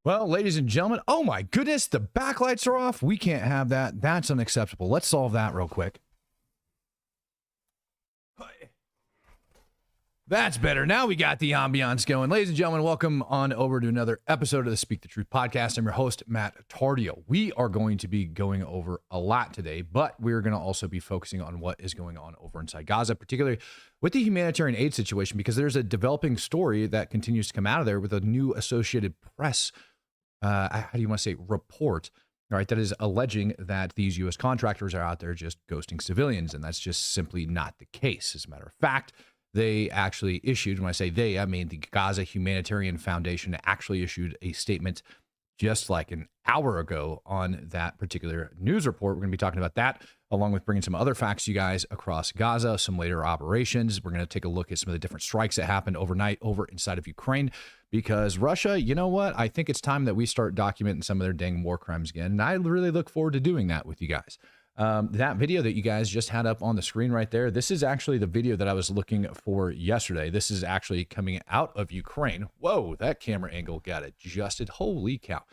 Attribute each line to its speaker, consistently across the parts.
Speaker 1: Well, ladies and gentlemen, oh my goodness, the backlights are off. We can't have that. That's unacceptable. Let's solve that real quick. That's better. Now we got the ambiance going. Ladies and gentlemen, welcome on over to another episode of the Speak the Truth podcast. I'm your host, Matt Tardio. We are going to be going over a lot today, but we're going to also be focusing on what is going on over inside Gaza, particularly with the humanitarian aid situation, because there's a developing story that continues to come out of there with a new Associated Press, how do you want to say, report, all right, that is alleging that these U.S. contractors are out there just ghosting civilians, and that's just simply not the case. As a matter of fact, they actually issued, when I say they, I mean the Gaza Humanitarian Foundation actually issued a statement just like an hour ago on that particular news report. We're going to be talking about that, along with bringing some other facts to you guys across Gaza, some later operations. We're going to take a look at some of the different strikes that happened overnight over inside of Ukraine, because Russia, you know what? I think it's time that we start documenting some of their dang war crimes again, and I really look forward to doing that with you guys. That video that you guys just had up on the screen right there, this is actually the video that I was looking for yesterday. This is actually coming out of Ukraine. Whoa, that camera angle got adjusted. Holy cow.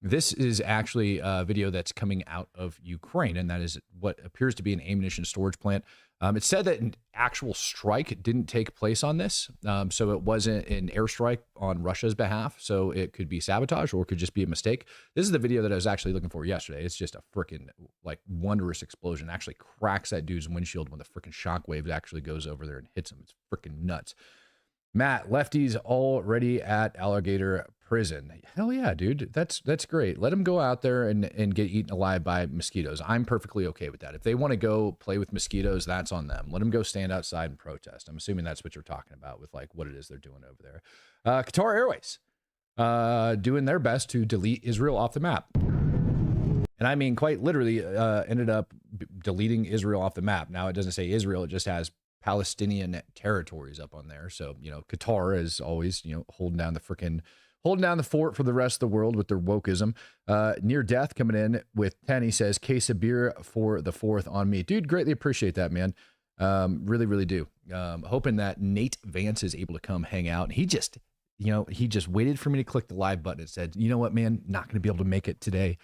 Speaker 1: This is actually a video that's coming out of Ukraine, and that is what appears to be an ammunition storage plant. It said that an actual strike didn't take place on this, so it wasn't an airstrike on Russia's behalf, so it could be sabotage or it could just be a mistake. This is the video that I was actually looking for yesterday. It's just a freaking, like, wondrous explosion. It actually cracks that dude's windshield when the freaking shockwave actually goes over there and hits him. It's freaking nuts. Matt, lefties already at alligator prison. Hell yeah, dude. That's great. Let them go out there and get eaten alive by mosquitoes. I'm perfectly okay with that. If they want to go play with mosquitoes, that's on them. Let them go stand outside and protest. I'm assuming that's what you're talking about with like what it is they're doing over there. Qatar Airways doing their best to delete Israel off the map. And I mean, quite literally ended up deleting Israel off the map. Now, it doesn't say Israel. It just has Palestinian territories up on there. So, you know, Qatar is always, you know, holding down the fort for the rest of the world with their wokeism. Near death coming in with 10. He says, case of beer for the 4th on me. Dude, greatly appreciate that, man. Really, really do. Hoping that Nate Vance is able to come hang out. He just waited for me to click the live button and said, you know what, man, not going to be able to make it today.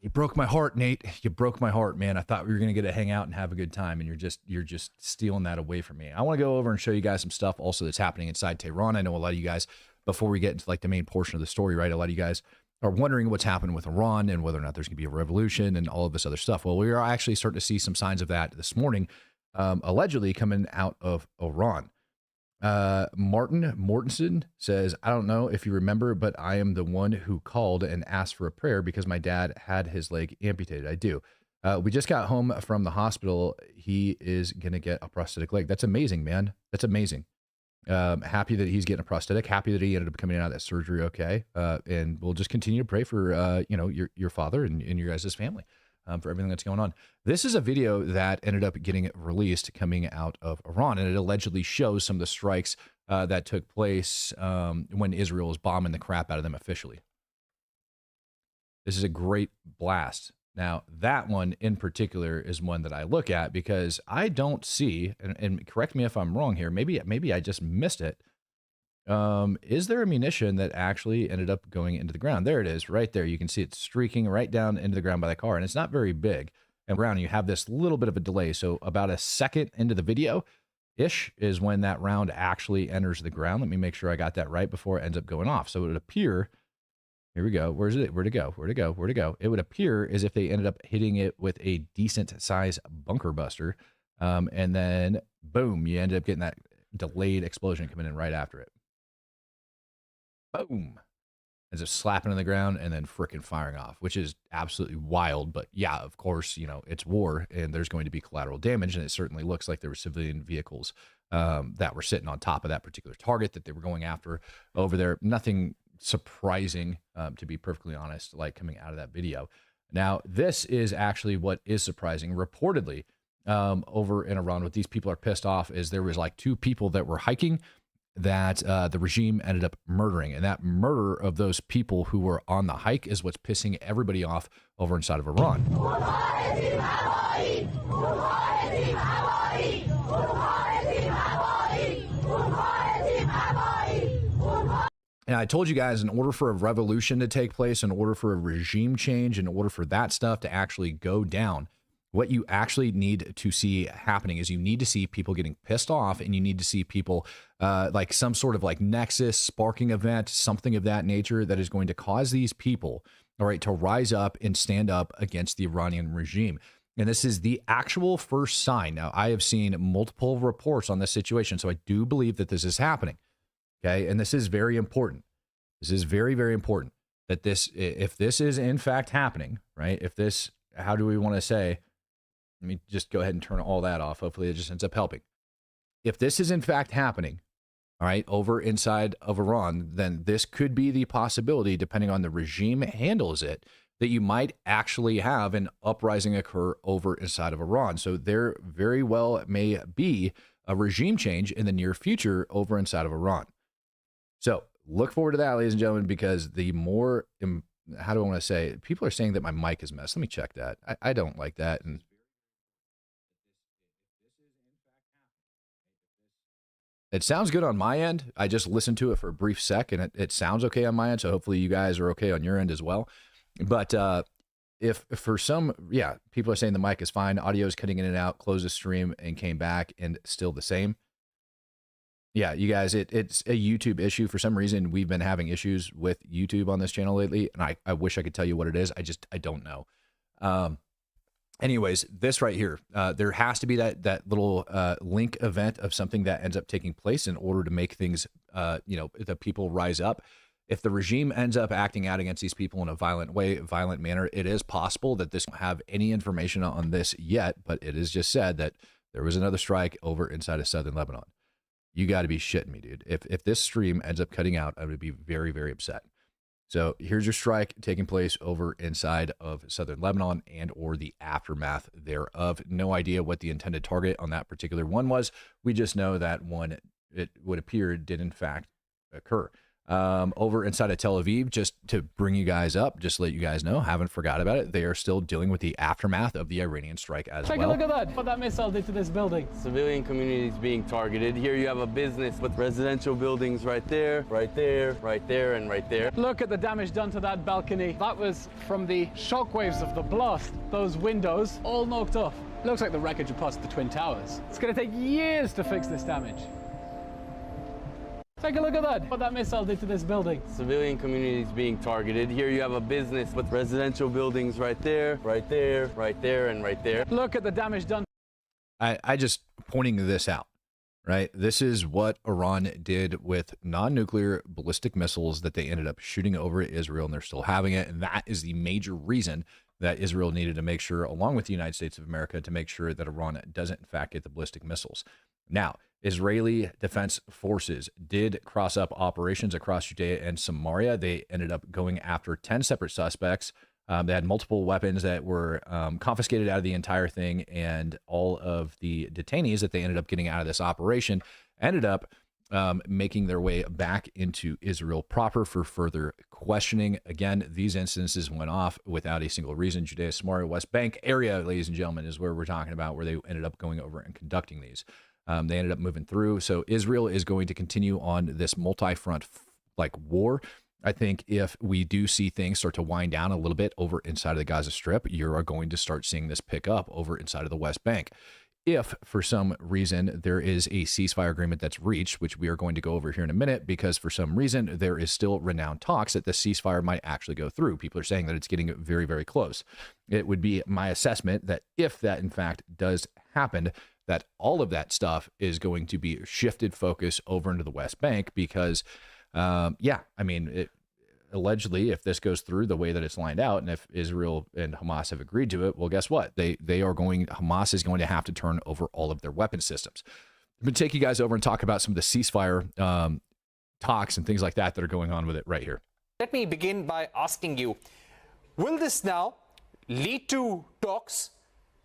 Speaker 1: You broke my heart, Nate. You broke my heart, man. I thought we were going to get to hang out and have a good time, and you're just stealing that away from me. I want to go over and show you guys some stuff also that's happening inside Tehran. I know a lot of you guys, before we get into like the main portion of the story, right, a lot of you guys are wondering what's happening with Iran and whether or not there's going to be a revolution and all of this other stuff. Well, we are actually starting to see some signs of that this morning, allegedly coming out of Iran. Martin Mortensen says, I don't know if you remember, but I am the one who called and asked for a prayer because my dad had his leg amputated. I do. We just got home from the hospital. He is going to get a prosthetic leg. That's amazing, man. That's amazing. Happy that he's getting a prosthetic. Happy that he ended up coming out of that surgery okay. And we'll just continue to pray for, your father and your guys' family. For everything that's going on. This is a video that ended up getting released coming out of Iran, and it allegedly shows some of the strikes that took place when Israel was bombing the crap out of them officially. This is a great blast. Now, that one in particular is one that I look at because I don't see, and correct me if I'm wrong here, maybe I just missed it. Is there a munition that actually ended up going into the ground? There it is, right there. You can see it streaking right down into the ground by the car, and it's not very big. And ground, you have this little bit of a delay. So about a second into the video-ish is when that round actually enters the ground. Let me make sure I got that right before it ends up going off. So it would appear, here we go. Where's it? Where'd it go? Where'd it go? Where'd it go? It would appear as if they ended up hitting it with a decent size bunker buster. And then boom, you ended up getting that delayed explosion coming in right after it. Boom, as if slapping on the ground and then frickin' firing off, which is absolutely wild. But yeah, of course, you know, it's war and there's going to be collateral damage. And it certainly looks like there were civilian vehicles that were sitting on top of that particular target that they were going after over there. Nothing surprising, to be perfectly honest, like coming out of that video. Now, this is actually what is surprising. Reportedly, over in Iran, what these people are pissed off is there was like 2 people that were hiking that the regime ended up murdering. And that murder of those people who were on the hike is what's pissing everybody off over inside of Iran. And I told you guys, in order for a revolution to take place, in order for a regime change, in order for that stuff to actually go down, what you actually need to see happening is you need to see people getting pissed off, and you need to see people like some sort of like nexus, sparking event, something of that nature that is going to cause these people, all right, to rise up and stand up against the Iranian regime. And this is the actual first sign. Now, I have seen multiple reports on this situation, so I do believe that this is happening. Okay, and this is very important. This is very, very important that this, if this is in fact happening, right? If this, how do we want to say? Let me just go ahead and turn all that off. Hopefully it just ends up helping. If this is in fact happening, all right, over inside of Iran, then this could be the possibility, depending on the regime handles it, that you might actually have an uprising occur over inside of Iran. So there very well may be a regime change in the near future over inside of Iran. So look forward to that, ladies and gentlemen, because the more, how do I want to say, people are saying that my mic is messed. Let me check that. I don't like that. And it sounds good on my end. I just listened to it for a brief sec, and it sounds okay on my end. So hopefully you guys are okay on your end as well. But if for some, yeah, people are saying the mic is fine, audio is cutting in and out, closed the stream and came back and still the same. Yeah, you guys, it's a YouTube issue. For some reason, we've been having issues with YouTube on this channel lately, and I wish I could tell you what it is. I don't know. Anyways, this right here, there has to be that little link event of something that ends up taking place in order to make things, the people rise up. If the regime ends up acting out against these people in a violent way, violent manner, it is possible that this won't have any information on this yet, but it is just said that there was another strike over inside of southern Lebanon. You got to be shitting me, dude. If this stream ends up cutting out, I would be very, very upset. So here's your strike taking place over inside of southern Lebanon and or the aftermath thereof. No idea what the intended target on that particular one was. We just know that one, it would appear, did in fact occur. Over inside of Tel Aviv, just to bring you guys up, just to let you guys know, haven't forgot about it. They are still dealing with the aftermath of the Iranian strike as well.
Speaker 2: Take a look at that, what that missile did to this building.
Speaker 3: Civilian communities being targeted. Here you have a business with residential buildings right there, right there, right there, and right there.
Speaker 2: Look at the damage done to that balcony. That was from the shockwaves of the blast. Those windows all knocked off. Looks like the wreckage of parts of the Twin Towers. It's going to take years to fix this damage. Take a look at that, what that missile did to this building.
Speaker 3: Civilian communities being targeted. Here you have a business with residential buildings right there, right there, right there, and right there.
Speaker 2: Look at the damage done.
Speaker 1: I just pointing this out, right? This is what Iran did with non-nuclear ballistic missiles that they ended up shooting over Israel, and they're still having it. And that is the major reason that Israel needed to make sure, along with the United States of America, to make sure that Iran doesn't in fact get the ballistic missiles. Now, Israeli Defense Forces did cross up operations across Judea and Samaria. They ended up going after 10 separate suspects. They had multiple weapons that were confiscated out of the entire thing, and all of the detainees that they ended up getting out of this operation ended up making their way back into Israel proper for further questioning. Again, these instances went off without a single reason. Judea, Samaria, West Bank area, ladies and gentlemen, is where we're talking about, where they ended up going over and conducting these. They ended up moving through. So Israel is going to continue on this multi-front war. I think if we do see things start to wind down a little bit over inside of the Gaza Strip, you are going to start seeing this pick up over inside of the West Bank. If for some reason there is a ceasefire agreement that's reached, which we are going to go over here in a minute, because for some reason there is still renowned talks that the ceasefire might actually go through. People are saying that it's getting very, very close. It would be my assessment that if that in fact does happen, that all of that stuff is going to be shifted focus over into the West Bank because, allegedly, if this goes through the way that it's lined out, and if Israel and Hamas have agreed to it, well, guess what? Hamas is going to have to turn over all of their weapon systems. I'm going to take you guys over and talk about some of the ceasefire talks and things like that that are going on with it right here.
Speaker 4: Let me begin by asking you, will this now lead to talks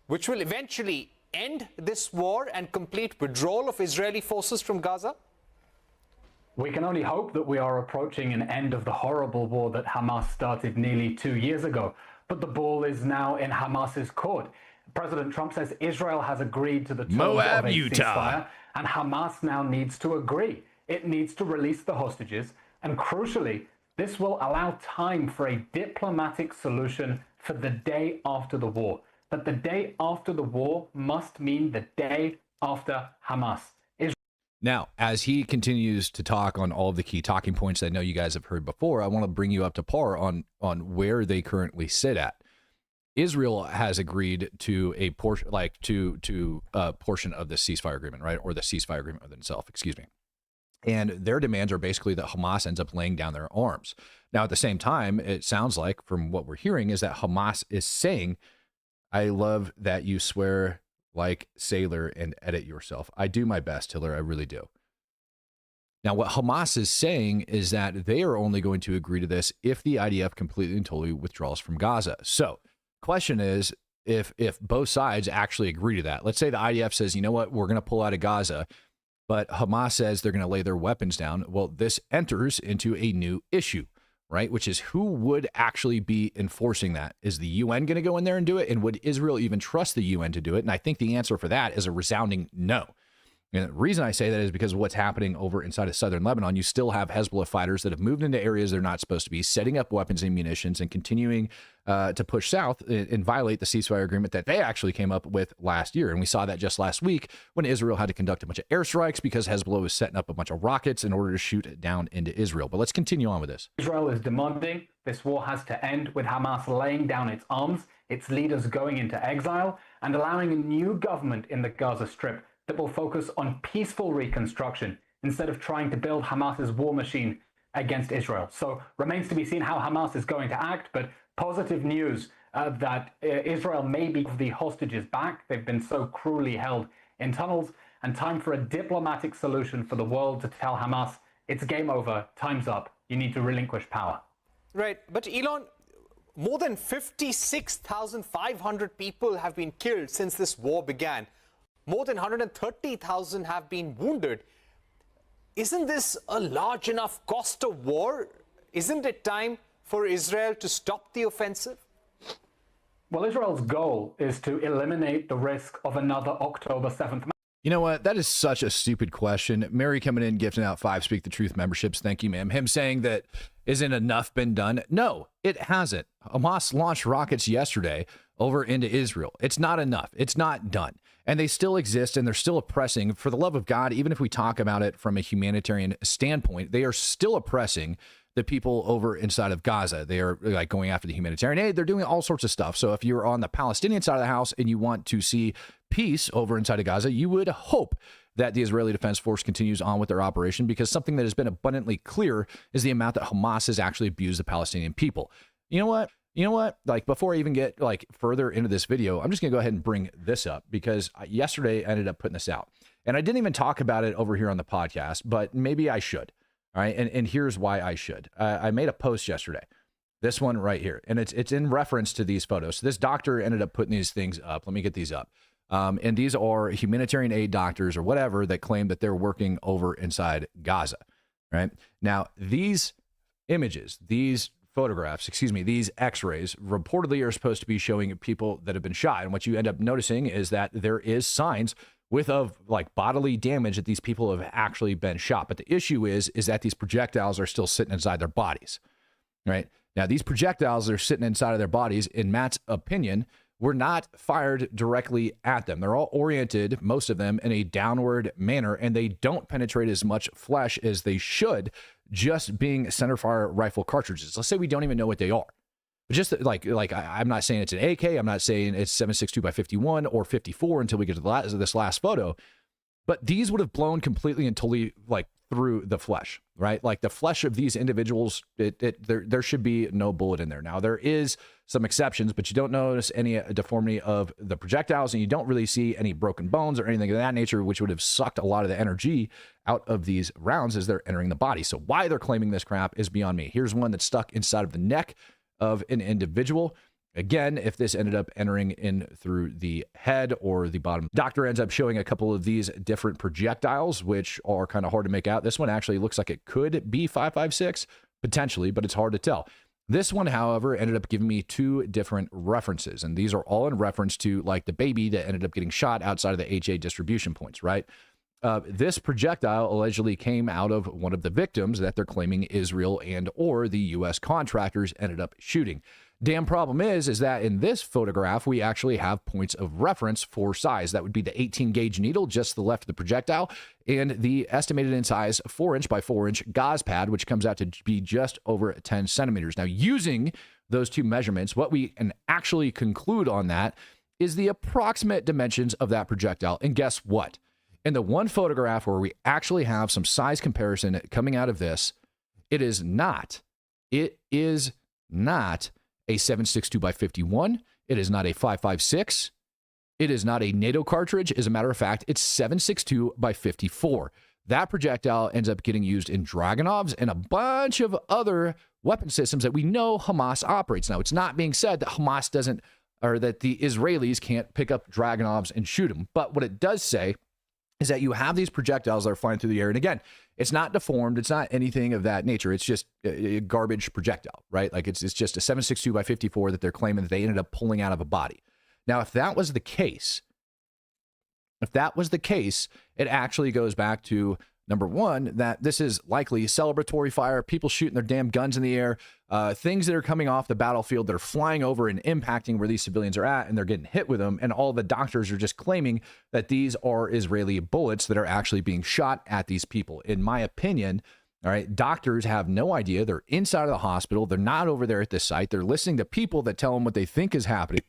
Speaker 4: which will eventually end this war and complete withdrawal of Israeli forces from Gaza?
Speaker 5: We can only hope that we are approaching an end of the horrible war that Hamas started nearly 2 years ago. But the ball is now in Hamas's court. President Trump says Israel has agreed to the terms
Speaker 1: Moab,
Speaker 5: of a
Speaker 1: Utah.
Speaker 5: ceasefire, and Hamas now needs to agree. It needs to release the hostages, and crucially, this will allow time for a diplomatic solution for the day after the war. But the day after the war must mean the day after Hamas.
Speaker 1: Now, as he continues to talk on all of the key talking points that I know you guys have heard before, I want to bring you up to par on where they currently sit at. Israel has agreed to a portion, portion of the ceasefire agreement, right, or the ceasefire agreement within itself. Excuse me. And their demands are basically that Hamas ends up laying down their arms. Now, at the same time, it sounds like from what we're hearing is that Hamas is saying, "I love that you swear like sailor and edit yourself. I do my best, Hiller. I really do." Now, what Hamas is saying is that they are only going to agree to this if the IDF completely and totally withdraws from Gaza. So, question is, if both sides actually agree to that, let's say the IDF says, you know what, we're going to pull out of Gaza, but Hamas says they're going to lay their weapons down. Well, this enters into a new issue, right? Which is who would actually be enforcing that? Is the UN going to go in there and do it? And would Israel even trust the UN to do it? And I think the answer for that is a resounding no. And the reason I say that is because of what's happening over inside of southern Lebanon. You still have Hezbollah fighters that have moved into areas they're not supposed to be, setting up weapons and munitions and continuing to push south and violate the ceasefire agreement that they actually came up with last year. And we saw that just last week when Israel had to conduct a bunch of airstrikes because Hezbollah was setting up a bunch of rockets in order to shoot down into Israel. But let's continue on with this.
Speaker 5: Israel is demanding this war has to end with Hamas laying down its arms, its leaders going into exile, and allowing a new government in the Gaza Strip that will focus on peaceful reconstruction instead of trying to build Hamas's war machine against Israel. So remains to be seen how Hamas is going to act, but positive news that Israel may be the hostages back. They've been so cruelly held in tunnels, and time for a diplomatic solution for the world to tell Hamas, it's game over, time's up, you need to relinquish power.
Speaker 4: Right, but Elon, more than 56,500 people have been killed since this war began. More than 130,000 have been wounded. Isn't this a large enough cost of war? Isn't it time for Israel to stop the offensive?
Speaker 5: Well, Israel's goal is to eliminate the risk of another October 7th.
Speaker 1: You know what? That is such a stupid question. Mary coming in, gifting out 5 Speak the Truth memberships. Thank you, ma'am. Him saying that isn't enough been done? No, it hasn't. Hamas launched rockets yesterday over into Israel. It's not enough. It's not done. And they still exist, and they're still oppressing. For the love of God, even if we talk about it from a humanitarian standpoint, they are still oppressing the people over inside of Gaza. They are like going after the humanitarian aid. They're doing all sorts of stuff. So if you're on the Palestinian side of the house and you want to see peace over inside of Gaza, you would hope that the Israeli Defense Force continues on with their operation, because something that has been abundantly clear is the amount that Hamas has actually abused the Palestinian people. You know what? Like, before I even get like further into this video, I'm just gonna go ahead and bring this up, because yesterday I ended up putting this out, and I didn't even talk about it over here on the podcast, but maybe I should. All right, and here's why I should. I made a post yesterday, this one right here, and it's in reference to these photos. So this doctor ended up putting these things up. Let me get these up. And these are humanitarian aid doctors or whatever that claim that they're working over inside Gaza. Right now, these images, these photographs, these x-rays reportedly are supposed to be showing people that have been shot. And what you end up noticing is that there is signs of like bodily damage that these people have actually been shot. But the issue is that these projectiles are still sitting inside their bodies, right? Now, these projectiles that are sitting inside of their bodies, in Matt's opinion, were not fired directly at them. They're all oriented, most of them, in a downward manner, and they don't penetrate as much flesh as they should, just being centerfire rifle cartridges. Let's say we don't even know what they are. But just I'm not saying it's an AK. I'm not saying it's 7.62 by 51 or 54 until we get to this last photo. But these would have blown completely and totally through the flesh, right? Like the flesh of these individuals, there should be no bullet in there. Now, there is some exceptions, but you don't notice any deformity of the projectiles, and you don't really see any broken bones or anything of that nature, which would have sucked a lot of the energy out of these rounds as they're entering the body. So why they're claiming this crap is beyond me. Here's one that's stuck inside of the neck of an individual. Again, if this ended up entering in through the head or the bottom, doctor ends up showing a couple of these different projectiles, which are kind of hard to make out. This one actually looks like it could be 5.56, potentially, but it's hard to tell. This one, however, ended up giving me two different references, and these are all in reference to like the baby that ended up getting shot outside of the HA distribution points, right? This projectile allegedly came out of one of the victims that they're claiming Israel and or the U.S. contractors ended up shooting. Damn problem is that in this photograph, we actually have points of reference for size. That would be the 18 gauge needle just to the left of the projectile and the estimated in size 4-inch by 4-inch gauze pad, which comes out to be just over 10 centimeters. Now, using those two measurements, what we can actually conclude on that is the approximate dimensions of that projectile. And guess what? In the one photograph where we actually have some size comparison coming out of this, it is not a 7.62 by 51. It is not a 5.56. It is not a NATO cartridge. As a matter of fact, it's 7.62 by 54. That projectile ends up getting used in Dragunovs and a bunch of other weapon systems that we know Hamas operates. Now, it's not being said that Hamas doesn't, or that the Israelis can't pick up Dragunovs and shoot them. But what it does say is that you have these projectiles that are flying through the air. And again, it's not deformed. It's not anything of that nature. It's just a garbage projectile, right? Like it's just a 7.62 by 54 that they're claiming that they ended up pulling out of a body. Now, if that was the case, it actually goes back to number one, that this is likely celebratory fire, people shooting their damn guns in the air, things that are coming off the battlefield that are flying over and impacting where these civilians are at, and they're getting hit with them. And all the doctors are just claiming that these are Israeli bullets that are actually being shot at these people. In my opinion, all right, doctors have no idea. They're inside of the hospital. They're not over there at this site. They're listening to people that tell them what they think is happening,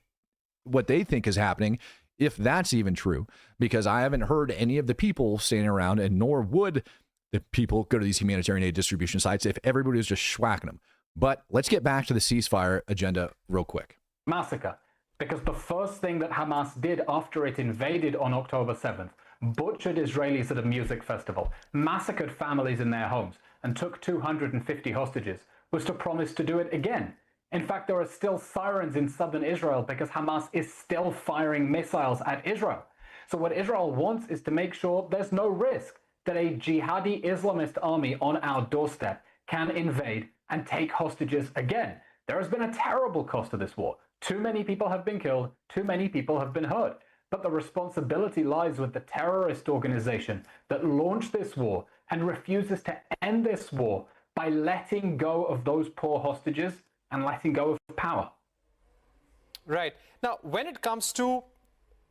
Speaker 1: if that's even true, because I haven't heard any of the people standing around, and nor would the people go to these humanitarian aid distribution sites if everybody was just schwacking them. But let's get back to the ceasefire agenda real quick.
Speaker 5: Massacre. Because the first thing that Hamas did after it invaded on October 7th, butchered Israelis at a music festival, massacred families in their homes, and took 250 hostages, was to promise to do it again. In fact, there are still sirens in southern Israel because Hamas is still firing missiles at Israel. So what Israel wants is to make sure there's no risk that a jihadi Islamist army on our doorstep can invade and take hostages again. There has been a terrible cost to this war. Too many people have been killed, too many people have been hurt. But the responsibility lies with the terrorist organization that launched this war and refuses to end this war by letting go of those poor hostages and letting go of power.
Speaker 4: Right. Now, when it comes to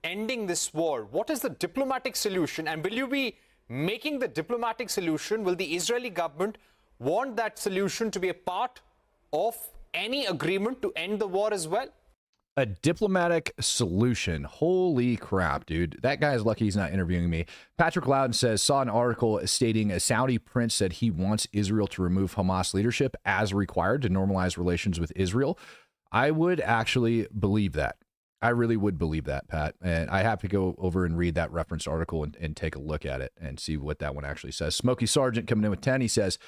Speaker 4: ending this war, what is the diplomatic solution? And will you be making the diplomatic solution? Will the Israeli government want that solution to be a part of any agreement to end the war as well?
Speaker 1: A diplomatic solution. Holy crap, dude. That guy is lucky he's not interviewing me. Patrick Loudon says, saw an article stating a Saudi prince said he wants Israel to remove Hamas leadership as required to normalize relations with Israel. I would actually believe that. I really would believe that, Pat. And I have to go over and read that reference article and take a look at it and see what that one actually says. Smokey Sargent coming in with 10. He says,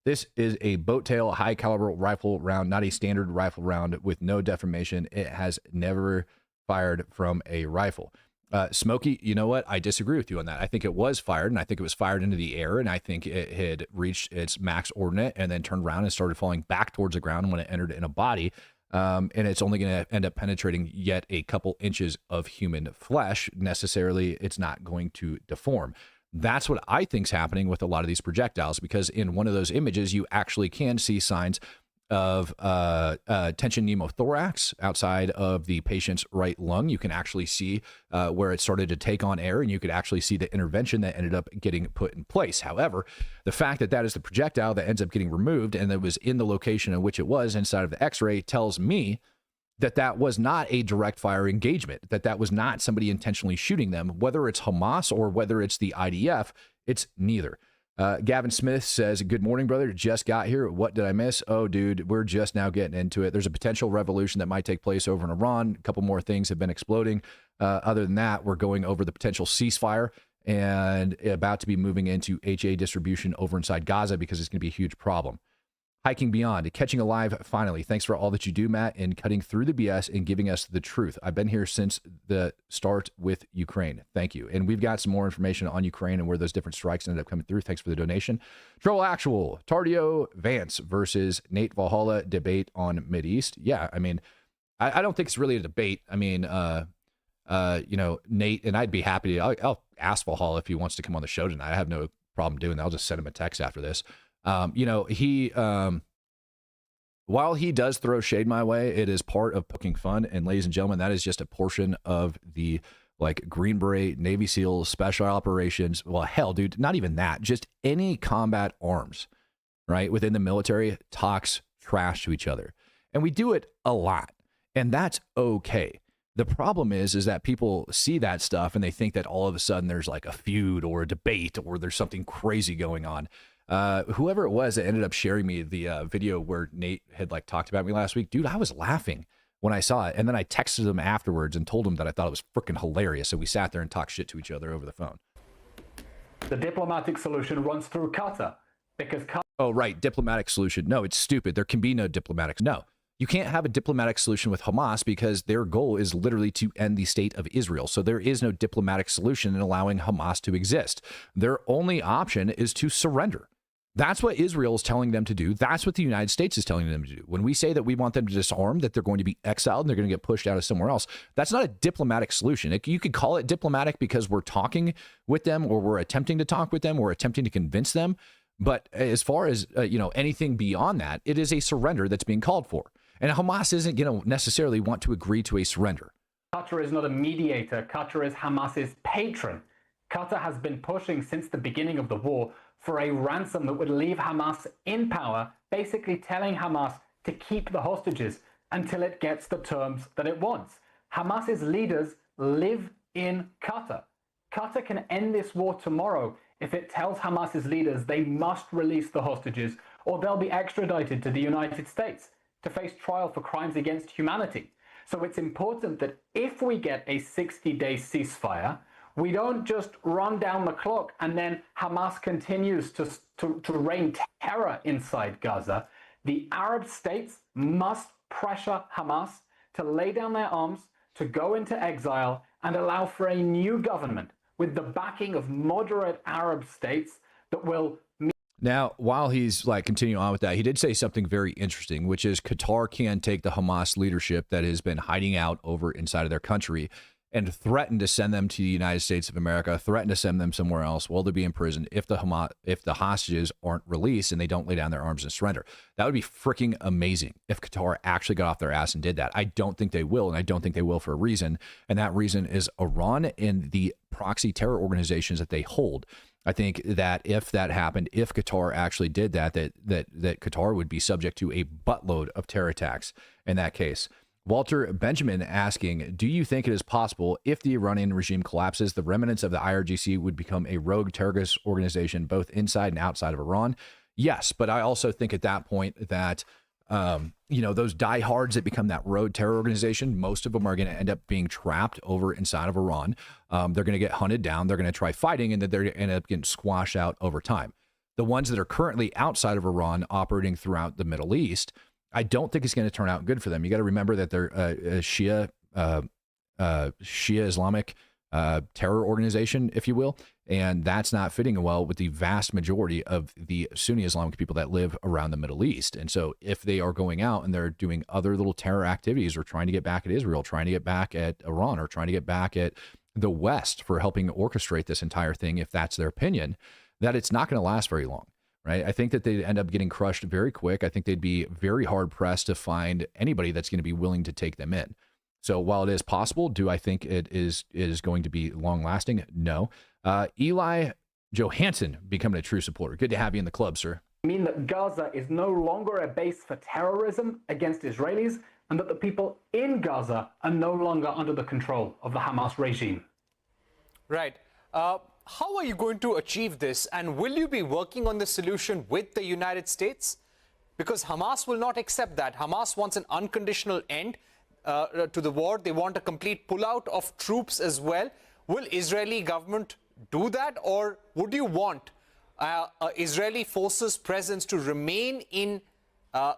Speaker 1: this is a boat tail high caliber rifle round, not a standard rifle round with no deformation. It has never fired from a rifle. Smokey, you know what? I disagree with you on that. I think it was fired, and I think it was fired into the air, and I think it had reached its max ordinate and then turned around and started falling back towards the ground when it entered in a body. And it's only going to end up penetrating yet a couple inches of human flesh. Necessarily, it's not going to deform. That's what I think's happening with a lot of these projectiles, because in one of those images, you actually can see signs of tension pneumothorax outside of the patient's right lung. You can actually see where it started to take on air, and you could actually see the intervention that ended up getting put in place. However, the fact that that is the projectile that ends up getting removed and that was in the location in which it was inside of the x-ray tells me that that was not a direct fire engagement, that was not somebody intentionally shooting them. Whether it's Hamas or whether it's the IDF, it's neither. Gavin Smith says, good morning, brother. Just got here. What did I miss? Oh, dude, we're just now getting into it. There's a potential revolution that might take place over in Iran. A couple more things have been exploding. Other than that, we're going over the potential ceasefire and about to be moving into HA distribution over inside Gaza because it's going to be a huge problem. Hiking Beyond, catching alive finally. Thanks for all that you do, Matt, and cutting through the BS and giving us the truth. I've been here since the start with Ukraine. Thank you. And we've got some more information on Ukraine and where those different strikes ended up coming through. Thanks for the donation. Troll Actual, Tardio Vance versus Nate Valhalla debate on Mideast. Yeah, I mean, I don't think it's really a debate. I mean, Nate, and I'd be happy to, I'll ask Valhalla if he wants to come on the show tonight. I have no problem doing that. I'll just send him a text after this. While he does throw shade my way, it is part of poking fun. And ladies and gentlemen, that is just a portion of the like Green Beret, Navy SEALs, special operations. Well, hell, dude, not even that. Just any combat arms, right? Within the military talks trash to each other. And we do it a lot. And that's okay. The problem is that people see that stuff and they think that all of a sudden there's like a feud or a debate or there's something crazy going on. Whoever it was that ended up sharing me the video where Nate had like talked about me last week, dude, I was laughing when I saw it. And then I texted him afterwards and told him that I thought it was freaking hilarious. So we sat there and talked shit to each other over the phone.
Speaker 5: The diplomatic solution runs through Qatar because Qatar...
Speaker 1: Oh, right. Diplomatic solution. No, it's stupid. There can be no diplomatic. No, you can't have a diplomatic solution with Hamas because their goal is literally to end the state of Israel. So there is no diplomatic solution in allowing Hamas to exist. Their only option is to surrender. That's what Israel is telling them to do. That's what the United States is telling them to do. When we say that we want them to disarm, that they're going to be exiled and they're going to get pushed out of somewhere else, that's not a diplomatic solution. You could call it diplomatic because we're talking with them or we're attempting to talk with them or attempting to convince them. But as far as, anything beyond that, it is a surrender that's being called for. And Hamas isn't going to necessarily want to agree to a surrender.
Speaker 5: Qatar is not a mediator. Qatar is Hamas's patron. Qatar has been pushing since the beginning of the war for a ransom that would leave Hamas in power, basically telling Hamas to keep the hostages until it gets the terms that it wants. Hamas's leaders live in Qatar. Qatar can end this war tomorrow if it tells Hamas's leaders they must release the hostages or they'll be extradited to the United States to face trial for crimes against humanity. So it's important that if we get a 60-day ceasefire, we don't just run down the clock and then Hamas continues to rain terror inside Gaza. The Arab states must pressure Hamas to lay down their arms, to go into exile, and allow for a new government with the backing of moderate Arab states that will...
Speaker 1: Now, while he's like continuing on with that, he did say something very interesting, which is Qatar can take the Hamas leadership that has been hiding out over inside of their country and threaten to send them to the United States of America, threaten to send them somewhere else while they'll be in prison if the hostages aren't released and they don't lay down their arms and surrender. That would be freaking amazing if Qatar actually got off their ass and did that. I don't think they will, and I don't think they will for a reason, and that reason is Iran and the proxy terror organizations that they hold. I think that if that happened, if Qatar actually did that Qatar would be subject to a buttload of terror attacks in that case. Walter Benjamin asking, do you think it is possible if the Iranian regime collapses, the remnants of the IRGC would become a rogue terrorist organization both inside and outside of Iran? Yes, but I also think at that point that, those diehards that become that rogue terror organization, most of them are going to end up being trapped over inside of Iran. They're going to get hunted down. They're going to try fighting, and then they're going to end up getting squashed out over time. The ones that are currently outside of Iran operating throughout the Middle East, I don't think it's going to turn out good for them. You got to remember that they're a Shia Islamic terror organization, if you will, and that's not fitting well with the vast majority of the Sunni Islamic people that live around the Middle East. And so if they are going out and they're doing other little terror activities or trying to get back at Israel, trying to get back at Iran, or trying to get back at the West for helping orchestrate this entire thing, if that's their opinion, that it's not going to last very long. Right. I think that they'd end up getting crushed very quick. I think they'd be very hard pressed to find anybody that's going to be willing to take them in. So while it is possible, do I think it is going to be long lasting? No. Eli Johansson becoming a true supporter. Good to have you in the club, sir.
Speaker 5: Mean that Gaza is no longer a base for terrorism against Israelis, and that the people in Gaza are no longer under the control of the Hamas regime.
Speaker 4: Right. How are you going to achieve this, and will you be working on the solution with the United States? Because Hamas will not accept that. Hamas wants an unconditional end to the war. They want a complete pullout of troops as well. Will Israeli government do that, or would you want Israeli forces presence to remain in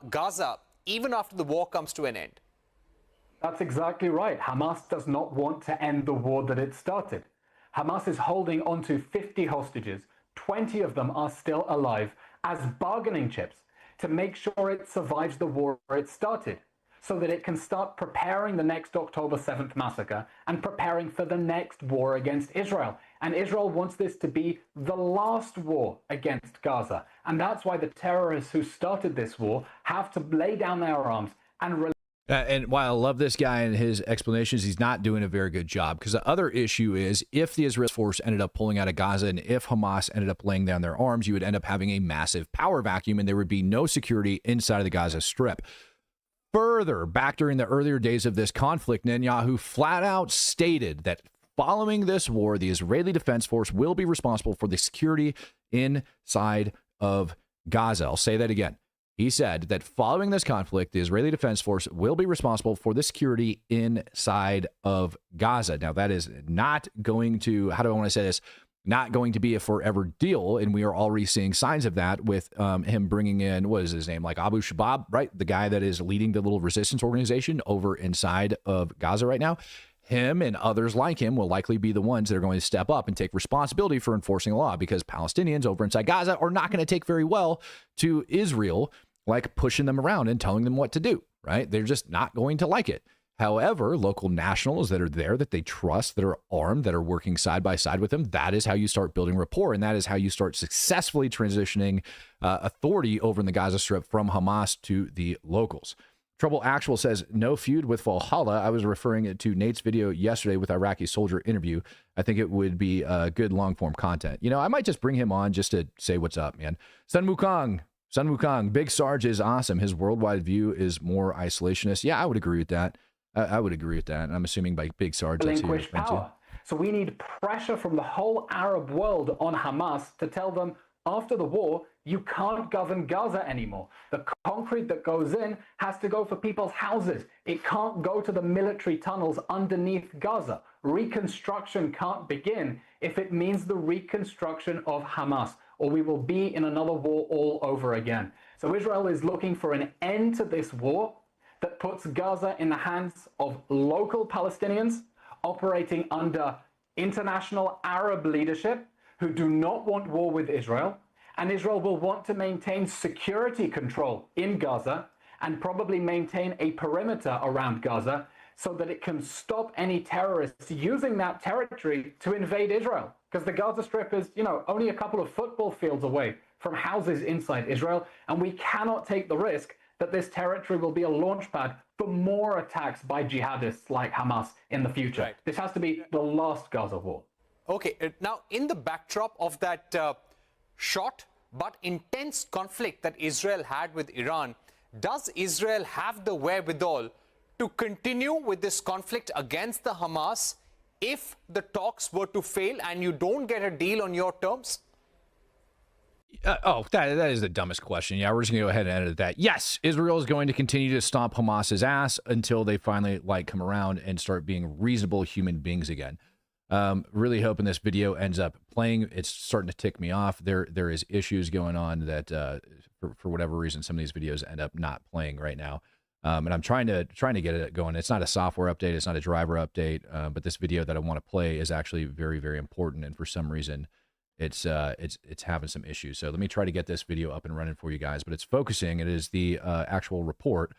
Speaker 4: Gaza even after the war comes to an end?
Speaker 5: That's exactly right. Hamas does not want to end the war that it started. Hamas is holding on to 50 hostages. 20 of them are still alive as bargaining chips to make sure it survives the war it started, so that it can start preparing the next October 7th massacre and preparing for the next war against Israel. And Israel wants this to be the last war against Gaza. And that's why the terrorists who started this war have to lay down their arms and
Speaker 1: and while I love this guy and his explanations, he's not doing a very good job, because the other issue is if the Israeli force ended up pulling out of Gaza and if Hamas ended up laying down their arms, you would end up having a massive power vacuum and there would be no security inside of the Gaza Strip. Further, back during the earlier days of this conflict, Netanyahu flat out stated that following this war, the Israeli Defense Force will be responsible for the security inside of Gaza. I'll say that again. He said that following this conflict, the Israeli Defense Force will be responsible for the security inside of Gaza. Now, that is not going to, how do I want to say this? Not going to be a forever deal. And we are already seeing signs of that with him bringing in, what is his name? Like Abu Shabab, right? The guy that is leading the little resistance organization over inside of Gaza right now. Him and others like him will likely be the ones that are going to step up and take responsibility for enforcing the law, because Palestinians over inside Gaza are not going to take very well to Israel, like pushing them around and telling them what to do, right? They're just not going to like it. However, local nationals that are there, that they trust, that are armed, that are working side by side with them, that is how you start building rapport, and that is how you start successfully transitioning authority over in the Gaza Strip from Hamas to the locals. Trouble Actual says, no feud with Valhalla. I was referring to Nate's video yesterday with Iraqi soldier interview. I think it would be good long-form content. You know, I might just bring him on just to say what's up, man. Sun Wukong, Big Sarge is awesome. His worldwide view is more isolationist. Yeah, I would agree with that. I would agree with that. I'm assuming by Big Sarge, that's who you're referring to.
Speaker 5: So we need pressure from the whole Arab world on Hamas to tell them, after the war, you can't govern Gaza anymore. The concrete that goes in has to go for people's houses. It can't go to the military tunnels underneath Gaza. Reconstruction can't begin if it means the reconstruction of Hamas, or we will be in another war all over again. So Israel is looking for an end to this war that puts Gaza in the hands of local Palestinians operating under international Arab leadership who do not want war with Israel. And Israel will want to maintain security control in Gaza and probably maintain a perimeter around Gaza so that it can stop any terrorists using that territory to invade Israel. Because the Gaza Strip is, you know, only a couple of football fields away from houses inside Israel. And we cannot take the risk that this territory will be a launch pad for more attacks by jihadists like Hamas in the future. Right. This has to be the last Gaza war.
Speaker 4: Okay, now in the backdrop of that short but intense conflict that Israel had with Iran, does Israel have the wherewithal to continue with this conflict against the Hamas if the talks were to fail and you don't get a deal on your terms?
Speaker 1: That is the dumbest question. Yeah, we're just going to go ahead and edit that. Yes, Israel is going to continue to stomp Hamas's ass until they finally come around and start being reasonable human beings again. Really hoping this video ends up playing. It's starting to tick me off. There is issues going on that for whatever reason some of these videos end up not playing right now. And I'm trying to get it going. It's not a software update. It's not a driver update. But this video that I want to play is actually very, very important. And for some reason, it's having some issues. So let me try to get this video up and running for you guys. But it's focusing. It is the actual report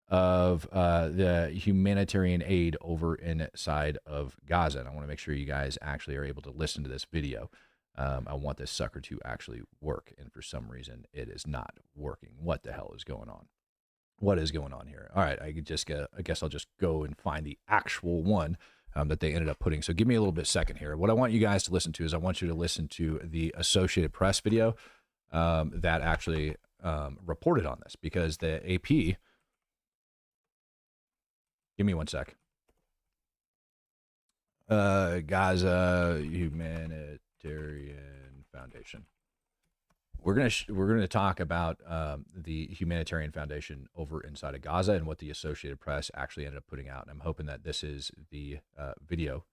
Speaker 1: of the humanitarian aid over inside of Gaza. And I want to make sure you guys actually are able to listen to this video. I want this sucker to actually work. And for some reason, it is not working. What the hell is going on? What is going on here? All right, I guess I'll just go and find the actual one that they ended up putting. So give me a little bit second here. What I want you guys to listen to is I want you to listen to the Associated Press video that actually reported on this, because the AP, give me one sec. Gaza Humanitarian Foundation. We're gonna talk about the Humanitarian Foundation over inside of Gaza and what the Associated Press actually ended up putting out. And I'm hoping that this is the video,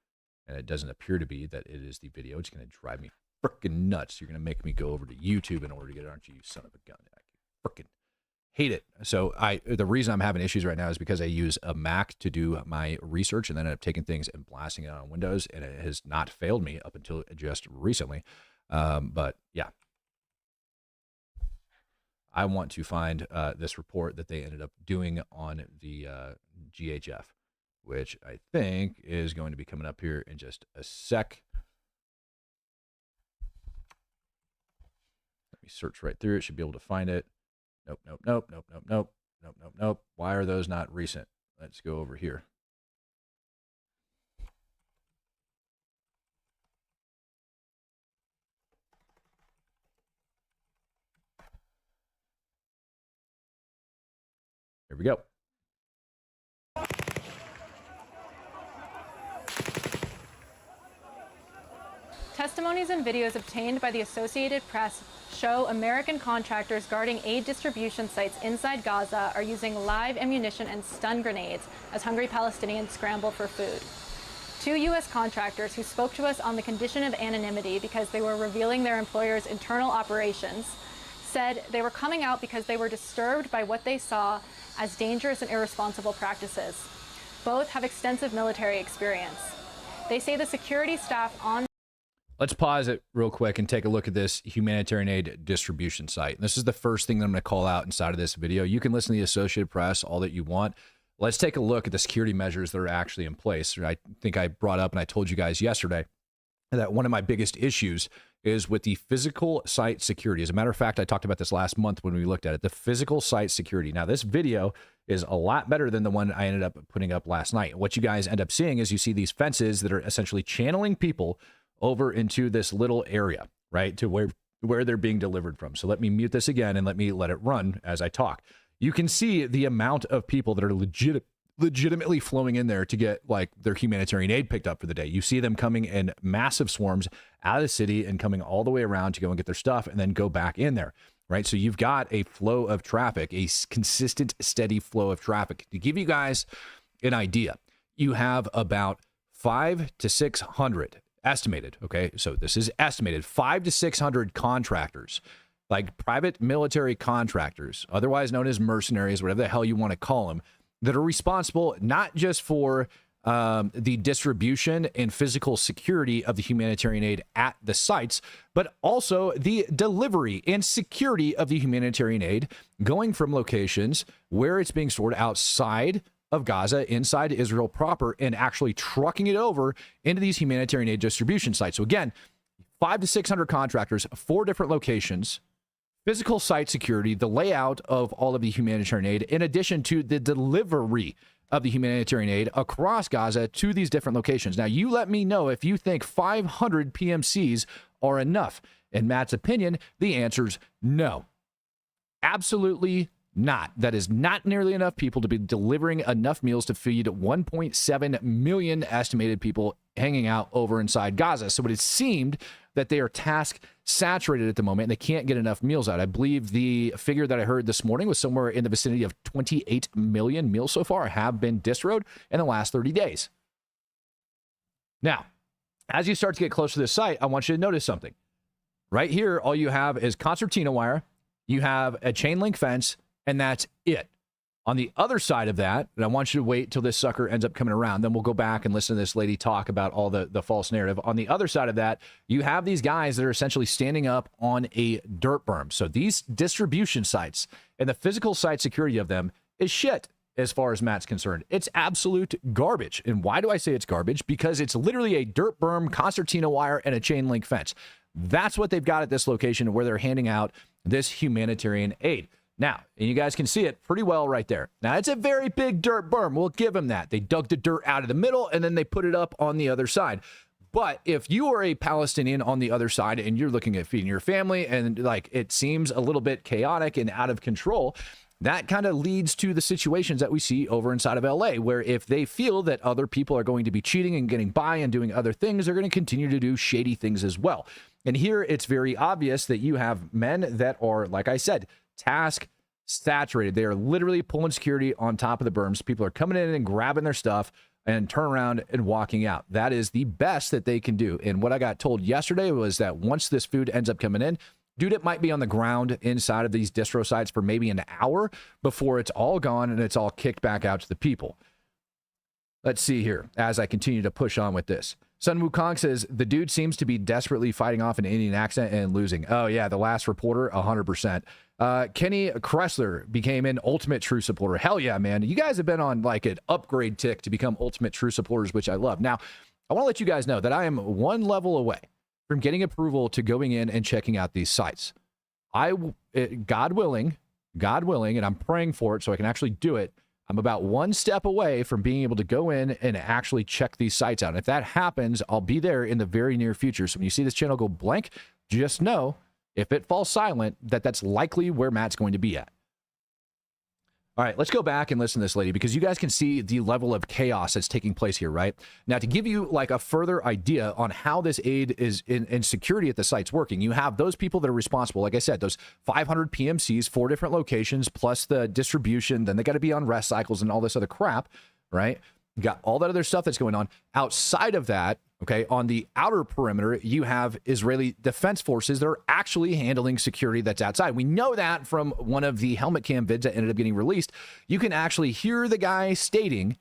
Speaker 1: and it doesn't appear to be that it is the video. It's gonna drive me freaking nuts. You're gonna make me go over to YouTube in order to get it, aren't you, you son of a gun? Freaking Hate it. So the reason I'm having issues right now is because I use a Mac to do my research and then end up taking things and blasting it on Windows, and it has not failed me up until just recently. But yeah, I want to find this report that they ended up doing on the GHF, which I think is going to be coming up here in just a sec. Let me search right through it. Should be able to find it. Nope, nope, nope, nope, nope, nope, nope, nope, nope. Why are those not recent? Let's go over here. Here we go.
Speaker 6: Testimonies and videos obtained by the Associated Press show American contractors guarding aid distribution sites inside Gaza are using live ammunition and stun grenades as hungry Palestinians scramble for food. 2 U.S. contractors who spoke to us on the condition of anonymity because they were revealing their employer's internal operations said they were coming out because they were disturbed by what they saw as dangerous and irresponsible practices. Both have extensive military experience. They say the security staff on
Speaker 1: Let's pause it real quick and take a look at this humanitarian aid distribution site. And this is the first thing that I'm going to call out inside of this video. You can listen to the Associated Press all that you want. Let's take a look at the security measures that are actually in place. I think I brought up and I told you guys yesterday that one of my biggest issues is with the physical site security. As a matter of fact, I talked about this last month when we looked at it, the physical site security. Now, this video is a lot better than the one I ended up putting up last night. What you guys end up seeing is you see these fences that are essentially channeling people over into this little area, right, to where they're being delivered from. So let me mute this again and let it run as I talk. You can see the amount of people that are legitimately flowing in there to get like their humanitarian aid picked up for the day. You see them coming in massive swarms out of the city and coming all the way around to go and get their stuff and then go back in there, right? So you've got a flow of traffic, a consistent, steady flow of traffic. To give you guys an idea, you have about 500 to 600 estimated, okay? So this is estimated, 500 to 600 contractors, like private military contractors, otherwise known as mercenaries, whatever the hell you want to call them, that are responsible not just for the distribution and physical security of the humanitarian aid at the sites, but also the delivery and security of the humanitarian aid going from locations where it's being stored outside of Gaza, inside Israel proper, and actually trucking it over into these humanitarian aid distribution sites. So again, 500 to 600 contractors, 4 different locations, physical site security, the layout of all of the humanitarian aid, in addition to the delivery of the humanitarian aid across Gaza to these different locations. Now, you let me know if you think 500 PMCs are enough. In Matt's opinion, the answer's no. Absolutely not. That is not nearly enough people to be delivering enough meals to feed 1.7 million estimated people hanging out over inside Gaza. So it seemed that they are task saturated at the moment and they can't get enough meals out. I believe the figure that I heard this morning was somewhere in the vicinity of 28 million meals so far have been disroed in the last 30 days. Now, as you start to get close to this site, I want you to notice something. Right here, all you have is concertina wire, you have a chain link fence, and that's it. On the other side of that, and I want you to wait till this sucker ends up coming around, then we'll go back and listen to this lady talk about all the false narrative. On the other side of that, you have these guys that are essentially standing up on a dirt berm. So these distribution sites and the physical site security of them is shit as far as Matt's concerned. It's absolute garbage. And why do I say it's garbage? Because it's literally a dirt berm, concertina wire, and a chain link fence. That's what they've got at this location where they're handing out this humanitarian aid. Now, and you guys can see it pretty well right there. Now, it's a very big dirt berm. We'll give them that. They dug the dirt out of the middle, and then they put it up on the other side. But if you are a Palestinian on the other side and you're looking at feeding your family and like it seems a little bit chaotic and out of control, that kind of leads to the situations that we see over inside of LA, where if they feel that other people are going to be cheating and getting by and doing other things, they're going to continue to do shady things as well. And here it's very obvious that you have men that are, like I said, task saturated. They are literally pulling security on top of the berms. People are coming in and grabbing their stuff and turn around and walking out. That is the best that they can do. And what I got told yesterday was that once this food ends up coming in, Dude, it might be on the ground inside of these distro sites for maybe an hour before it's all gone and it's all kicked back out to the people. Let's see here as I continue to push on with this. Sun Wukong says, the dude seems to be desperately fighting off an Indian accent and losing. Oh, yeah, the last reporter, 100%. Kenny Kressler became an ultimate true supporter. Hell yeah, man. You guys have been on like an upgrade tick to become ultimate true supporters, which I love. Now, I want to let you guys know that I am one level away from getting approval to going in and checking out these sites. God willing, and I'm praying for it so I can actually do it, I'm about one step away from being able to go in and actually check these sites out. And if that happens, I'll be there in the very near future. So when you see this channel go blank, just know if it falls silent, that's likely where Matt's going to be at. All right, let's go back and listen to this lady because you guys can see the level of chaos that's taking place here, right? Now, to give you like a further idea on how this aid is in security at the site's working, you have those people that are responsible. Like I said, those 500 PMCs, 4 different locations, plus the distribution. Then they got to be on rest cycles and all this other crap, right? You got all that other stuff that's going on. Outside of that, okay, on the outer perimeter, you have Israeli defense forces that are actually handling security that's outside. We know that from one of the helmet cam vids that ended up getting released. You can actually hear the guy stating,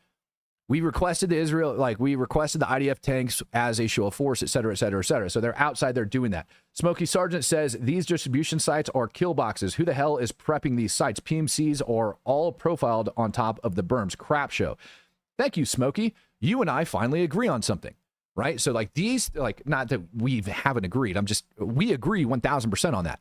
Speaker 1: we requested the IDF tanks as a show of force, et cetera, et cetera, et cetera. So they're outside, they're doing that. Smokey Sargent says, these distribution sites are kill boxes. Who the hell is prepping these sites? PMCs are all profiled on top of the berms. Crap show. Thank you, Smokey. You and I finally agree on something. Right? So like these, like not that we haven't agreed. We agree 1000% on that.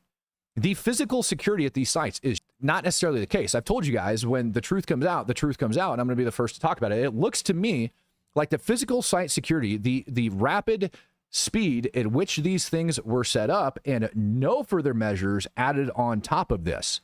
Speaker 1: The physical security at these sites is not necessarily the case. I've told you guys when the truth comes out, and I'm going to be the first to talk about it. It looks to me like the physical site security, the rapid speed at which these things were set up and no further measures added on top of this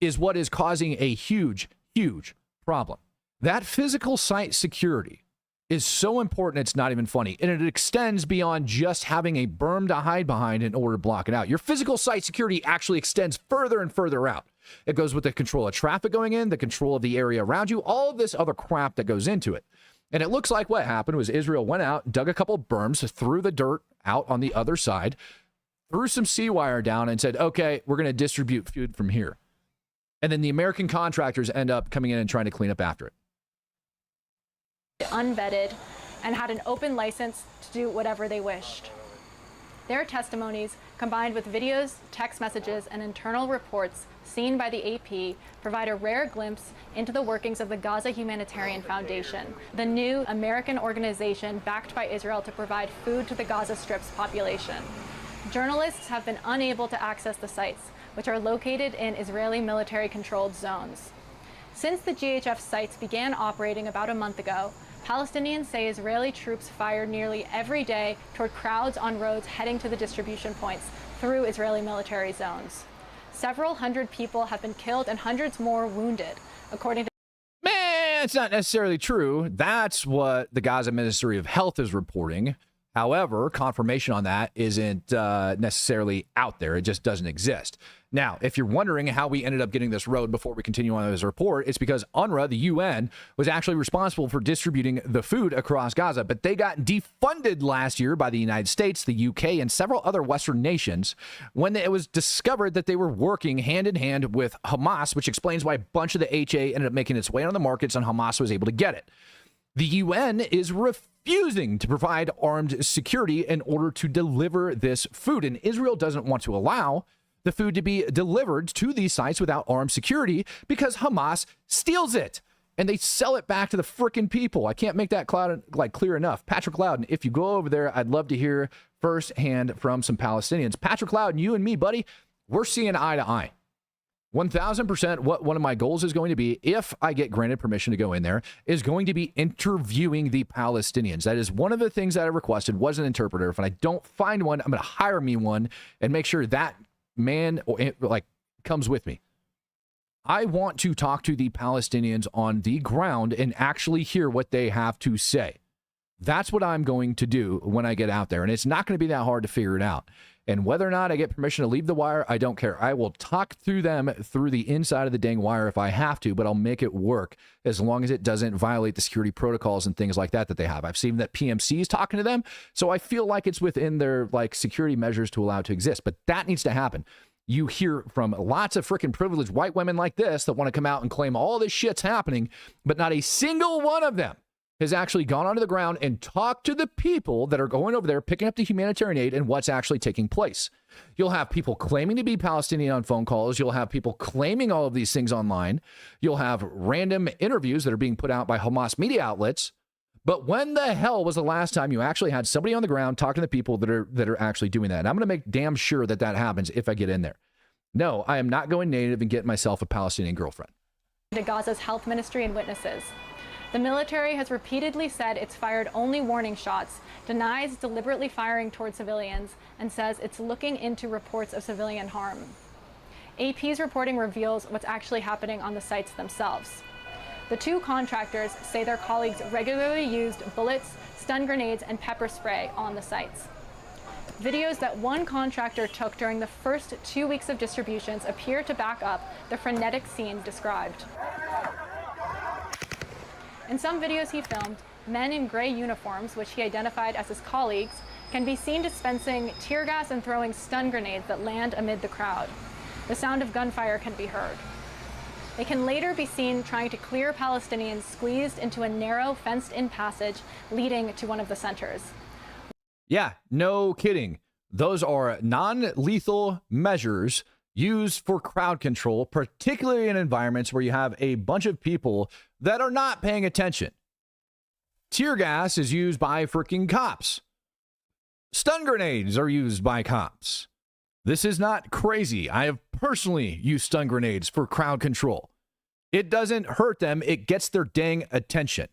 Speaker 1: is what is causing a huge, huge problem. That physical site security is so important it's not even funny. And it extends beyond just having a berm to hide behind in order to block it out. Your physical site security actually extends further and further out. It goes with the control of traffic going in, the control of the area around you, all of this other crap that goes into it. And it looks like what happened was Israel went out, dug a couple berms, threw the dirt out on the other side, threw some seawire down and said, okay, we're going to distribute food from here. And then the American contractors end up coming in and trying to clean up after it.
Speaker 6: Unvetted and had an open license to do whatever they wished. Their testimonies, combined with videos, text messages, and internal reports seen by the AP, provide a rare glimpse into the workings of the Gaza Humanitarian Foundation, the new American organization backed by Israel to provide food to the Gaza Strip's population. Journalists have been unable to access the sites, which are located in Israeli military-controlled zones. Since the GHF sites began operating about a month ago, Palestinians say Israeli troops fired nearly every day toward crowds on roads heading to the distribution points through Israeli military zones. Several hundred people have been killed and hundreds more wounded, according to...
Speaker 1: Man, it's not necessarily true. That's what the Gaza Ministry of Health is reporting. However, confirmation on that isn't necessarily out there. It just doesn't exist. Now, if you're wondering how we ended up getting this road before we continue on this report, it's because UNRWA, the UN, was actually responsible for distributing the food across Gaza, but they got defunded last year by the United States, the UK, and several other Western nations when it was discovered that they were working hand in hand with Hamas, which explains why a bunch of the HA ended up making its way on the markets and Hamas was able to get it. The UN is refusing to provide armed security in order to deliver this food, and Israel doesn't want to allow the food to be delivered to these sites without armed security because Hamas steals it and they sell it back to the frickin' people. I can't make that clear enough. Patrick Loudon, if you go over there, I'd love to hear firsthand from some Palestinians. Patrick Loudon, you and me, buddy, we're seeing eye to eye. 1000% what one of my goals is going to be, if I get granted permission to go in there, is going to be interviewing the Palestinians. That is one of the things that I requested was an interpreter. If I don't find one, I'm going to hire me one and make sure that man comes with me. I want to talk to the Palestinians on the ground and actually hear what they have to say. That's what I'm going to do when I get out there. And it's not going to be that hard to figure it out. And whether or not I get permission to leave the wire, I don't care. I will talk through them through the inside of the dang wire if I have to, but I'll make it work as long as it doesn't violate the security protocols and things like that that they have. I've seen that PMC is talking to them, so I feel like it's within their like security measures to allow it to exist. But that needs to happen. You hear from lots of freaking privileged white women like this that want to come out and claim all this shit's happening, but not a single one of them has actually gone onto the ground and talked to the people that are going over there, picking up the humanitarian aid and what's actually taking place. You'll have people claiming to be Palestinian on phone calls. You'll have people claiming all of these things online. You'll have random interviews that are being put out by Hamas media outlets. But when the hell was the last time you actually had somebody on the ground talking to the people that are actually doing that? And I'm going to make damn sure that that happens if I get in there. No, I am not going native and getting myself a Palestinian girlfriend.
Speaker 6: To Gaza's health ministry and witnesses. The military has repeatedly said it's fired only warning shots, denies deliberately firing toward civilians, and says it's looking into reports of civilian harm. AP's reporting reveals what's actually happening on the sites themselves. The two contractors say their colleagues regularly used bullets, stun grenades, and pepper spray on the sites. Videos that one contractor took during the first 2 weeks of distributions appear to back up the frenetic scene described. In some videos he filmed, men in gray uniforms, which he identified as his colleagues, can be seen dispensing tear gas and throwing stun grenades that land amid the crowd. The sound of gunfire can be heard. They can later be seen trying to clear Palestinians squeezed into a narrow, fenced-in passage leading to one of the centers.
Speaker 1: Yeah, no kidding. Those are non-lethal measures used for crowd control, particularly in environments where you have a bunch of people that are not paying attention. Tear gas is used by freaking cops. Stun grenades are used by cops. This is not crazy. I have personally used stun grenades for crowd control. It doesn't hurt them. It gets their dang attention.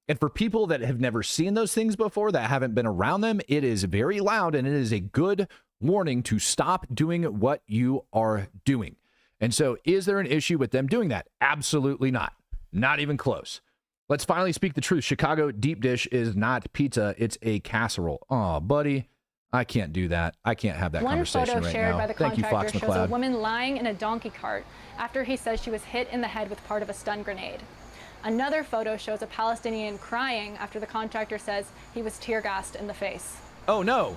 Speaker 1: And for people that have never seen those things before, that haven't been around them, it is very loud and it is a good warning to stop doing what you are doing. And so is there an issue with them doing that? Absolutely not. Not even close. Let's finally speak the truth. Chicago deep dish is not pizza. It's a casserole. Oh, buddy, I can't do that. I can't have that conversation right now.
Speaker 6: One photo shared by the
Speaker 1: Thank you,
Speaker 6: contractor
Speaker 1: Fox
Speaker 6: shows
Speaker 1: McCloud.
Speaker 6: a woman lying in a donkey cart after he says she was hit in the head with part of a stun grenade. Another photo shows a Palestinian crying after the contractor says he was tear gassed in the face.
Speaker 1: Oh, no.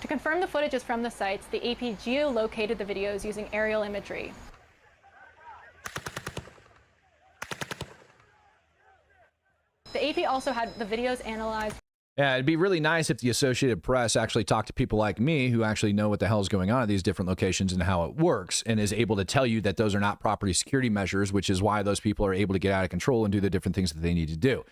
Speaker 6: To confirm the footage is from the sites, the AP geolocated the videos using aerial imagery. The AP also had the videos analyzed.
Speaker 1: Yeah, it'd be really nice if the Associated Press actually talked to people like me who actually know what the hell is going on at these different locations and how it works, and is able to tell you that those are not property security measures, which is why those people are able to get out of control and do the different things that they need to do.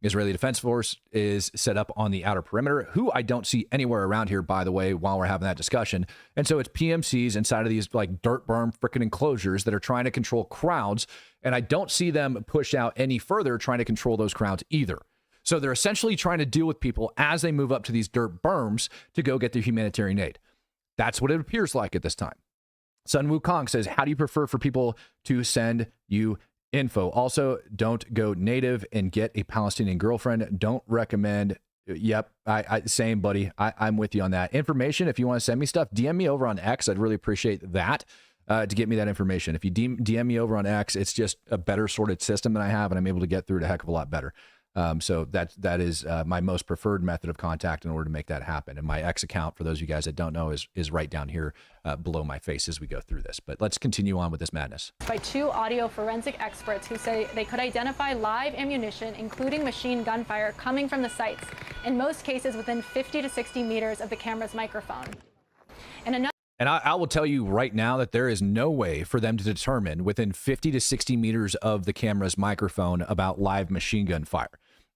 Speaker 1: Israeli Defense Force is set up on the outer perimeter, who I don't see anywhere around here, by the way, while we're having that discussion. And so it's PMCs inside of these like dirt berm freaking enclosures that are trying to control crowds. And I don't see them push out any further trying to control those crowds either. So they're essentially trying to deal with people as they move up to these dirt berms to go get their humanitarian aid. That's what it appears like at this time. Sun Wukong says, how do you prefer for people to send you info? Also, don't go native and get a Palestinian girlfriend. Don't recommend. Yep, same, buddy. I'm with you on that. Information, if you want to send me stuff, DM me over on X. I'd really appreciate that to get me that information. If you DM me over on X, it's just a better sorted system than I have, and I'm able to get through it a heck of a lot better. So that is my most preferred method of contact in order to make that happen. And my X account, for those of you guys that don't know, is right down here below my face as we go through this. But let's continue on with this madness.
Speaker 6: By two audio forensic experts who say they could identify live ammunition, including machine gun fire, coming from the sites, in most cases within 50 to 60 meters of the camera's microphone.
Speaker 1: And I will tell you right now that there is no way for them to determine within 50 to 60 meters of the camera's microphone about live machine gun fire.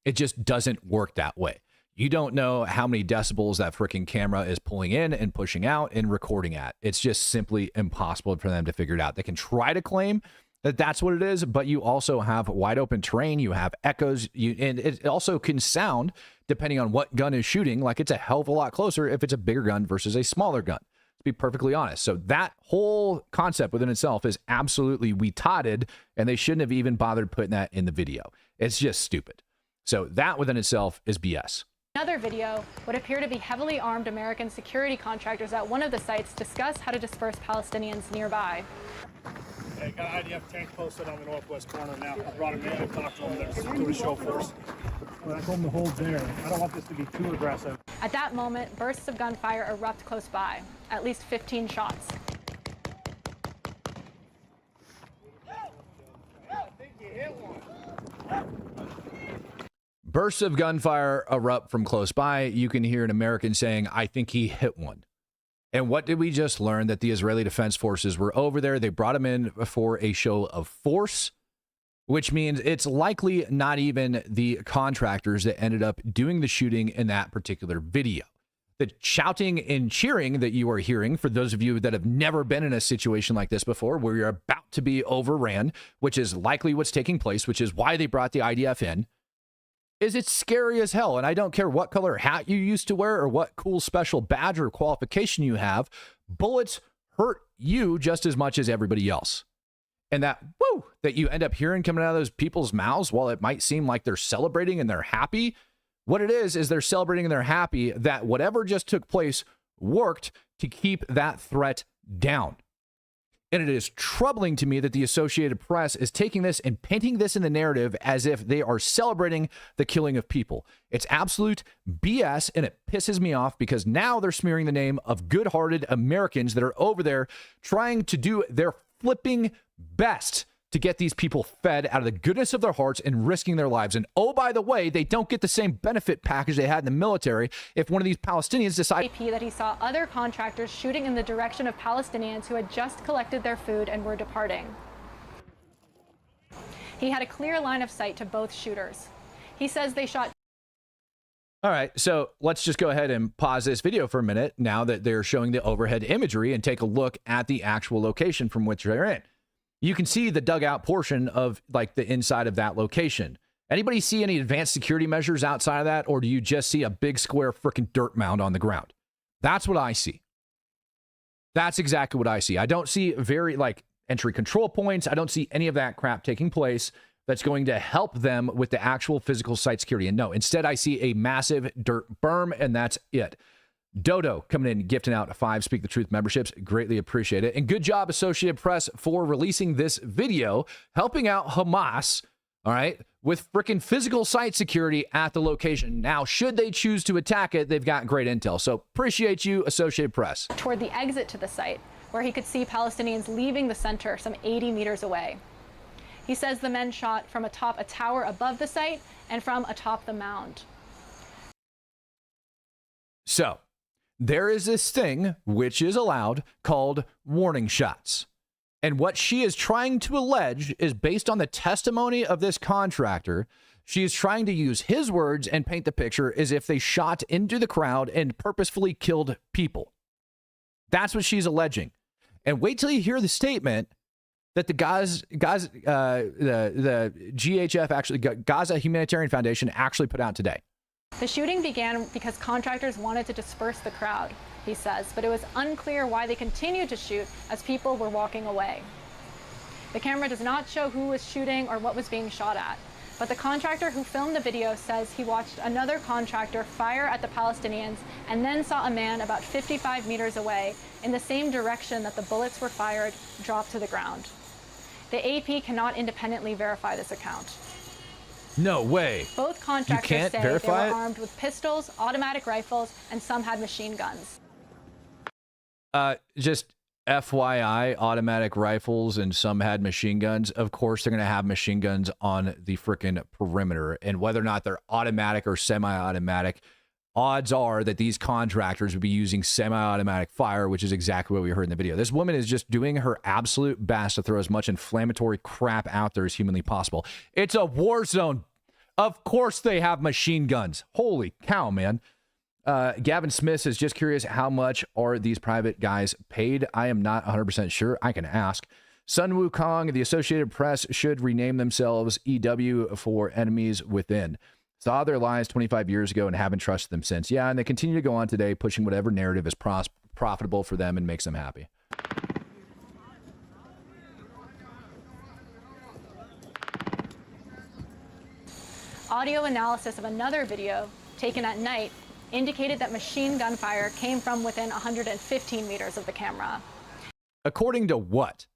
Speaker 1: It just doesn't work that way. You don't know how many decibels that freaking camera is pulling in and pushing out and recording at. It's just simply impossible for them to figure it out. They can try to claim that that's what it is, but you also have wide open terrain. You have echoes, and it also can sound, depending on what gun is shooting, like it's a hell of a lot closer if it's a bigger gun versus a smaller gun. To be perfectly honest. So that whole concept within itself is absolutely retarded, and they shouldn't have even bothered putting that in the video. It's just stupid. So that within itself is BS.
Speaker 6: Another video would appear to be heavily armed American security contractors at one of the sites discuss how to disperse Palestinians nearby.
Speaker 7: Hey, got an IDF tank posted on the northwest corner now. I brought him in and talked to him. There's doing a show force. Well, I told him to hold there. I don't want this to be too aggressive.
Speaker 6: At that moment, bursts of gunfire erupt close by, at least 15 shots.
Speaker 1: Bursts of gunfire erupt from close by. You can hear an American saying, "I think he hit one." And what did we just learn? That the Israeli Defense Forces were over there. They brought him in for a show of force, which means it's likely not even the contractors that ended up doing the shooting in that particular video. The shouting and cheering that you are hearing, for those of you that have never been in a situation like this before, where you're about to be overran, which is likely what's taking place, which is why they brought the IDF in, is it's scary as hell. And I don't care what color hat you used to wear or what cool special badge or qualification you have, bullets hurt you just as much as everybody else. And that woo that you end up hearing coming out of those people's mouths, while it might seem like they're celebrating and they're happy, what it is they're celebrating and they're happy that whatever just took place worked to keep that threat down. And it is troubling to me that the Associated Press is taking this and painting this in the narrative as if they are celebrating the killing of people. It's absolute BS, and it pisses me off because now they're smearing the name of good-hearted Americans that are over there trying to do their flipping best to get these people fed out of the goodness of their hearts and risking their lives. And oh, by the way, they don't get the same benefit package they had in the military if one of these Palestinians decide
Speaker 6: that he saw other contractors shooting in the direction of Palestinians who had just collected their food and were departing. He had a clear line of sight to both shooters. He says they shot.
Speaker 1: All right, so let's just go ahead and pause this video for a minute now that they're showing the overhead imagery and take a look at the actual location from which they're in. You can see the dugout portion of like the inside of that location. Anybody see any advanced security measures outside of that, or do you just see a big square freaking dirt mound on the ground? That's what I see. That's exactly what I see. I don't see very like entry control points. I don't see any of that crap taking place that's going to help them with the actual physical site security. And no, instead I see a massive dirt berm, and that's it. Dodo coming in, gifting out 5 Speak the Truth memberships. Greatly appreciate it. And good job, Associated Press, for releasing this video, helping out Hamas, all right, with freaking physical site security at the location. Now, should they choose to attack it, they've got great intel. So appreciate you, Associated Press.
Speaker 6: Toward the exit to the site, where he could see Palestinians leaving the center some 80 meters away. He says the men shot from atop a tower above the site and from atop the mound.
Speaker 1: So there is this thing which is allowed called warning shots. And what she is trying to allege is based on the testimony of this contractor. She is trying to use his words and paint the picture as if they shot into the crowd and purposefully killed people. That's what she's alleging. And wait till you hear the statement that the GHF, actually Gaza Humanitarian Foundation, actually put out today.
Speaker 6: The shooting began because contractors wanted to disperse the crowd, he says, but it was unclear why they continued to shoot as people were walking away. The camera does not show who was shooting or what was being shot at, but the contractor who filmed the video says he watched another contractor fire at the Palestinians and then saw a man about 55 meters away in the same direction that the bullets were fired drop to the ground. The AP cannot independently verify this account.
Speaker 1: No way.
Speaker 6: Both contractors say they were armed with pistols, automatic rifles, and some had machine guns.
Speaker 1: Just FYI, automatic rifles and some had machine guns. Of course, they're going to have machine guns on the frickin' perimeter. And whether or not they're automatic or semi-automatic, odds are that these contractors would be using semi-automatic fire, which is exactly what we heard in the video. This woman is just doing her absolute best to throw as much inflammatory crap out there as humanly possible. It's a war zone. Of course they have machine guns. Holy cow, man. Gavin Smith is just curious, how much are these private guys paid? I am not 100% sure. I can ask. Sun Wukong, the Associated Press should rename themselves EW for Enemies Within. Saw their lies 25 years ago and haven't trusted them since. Yeah, and they continue to go on today, pushing whatever narrative is profitable for them and makes them happy.
Speaker 6: Audio analysis of another video taken at night indicated that machine gun fire came from within 115 meters of the camera.
Speaker 1: According to what?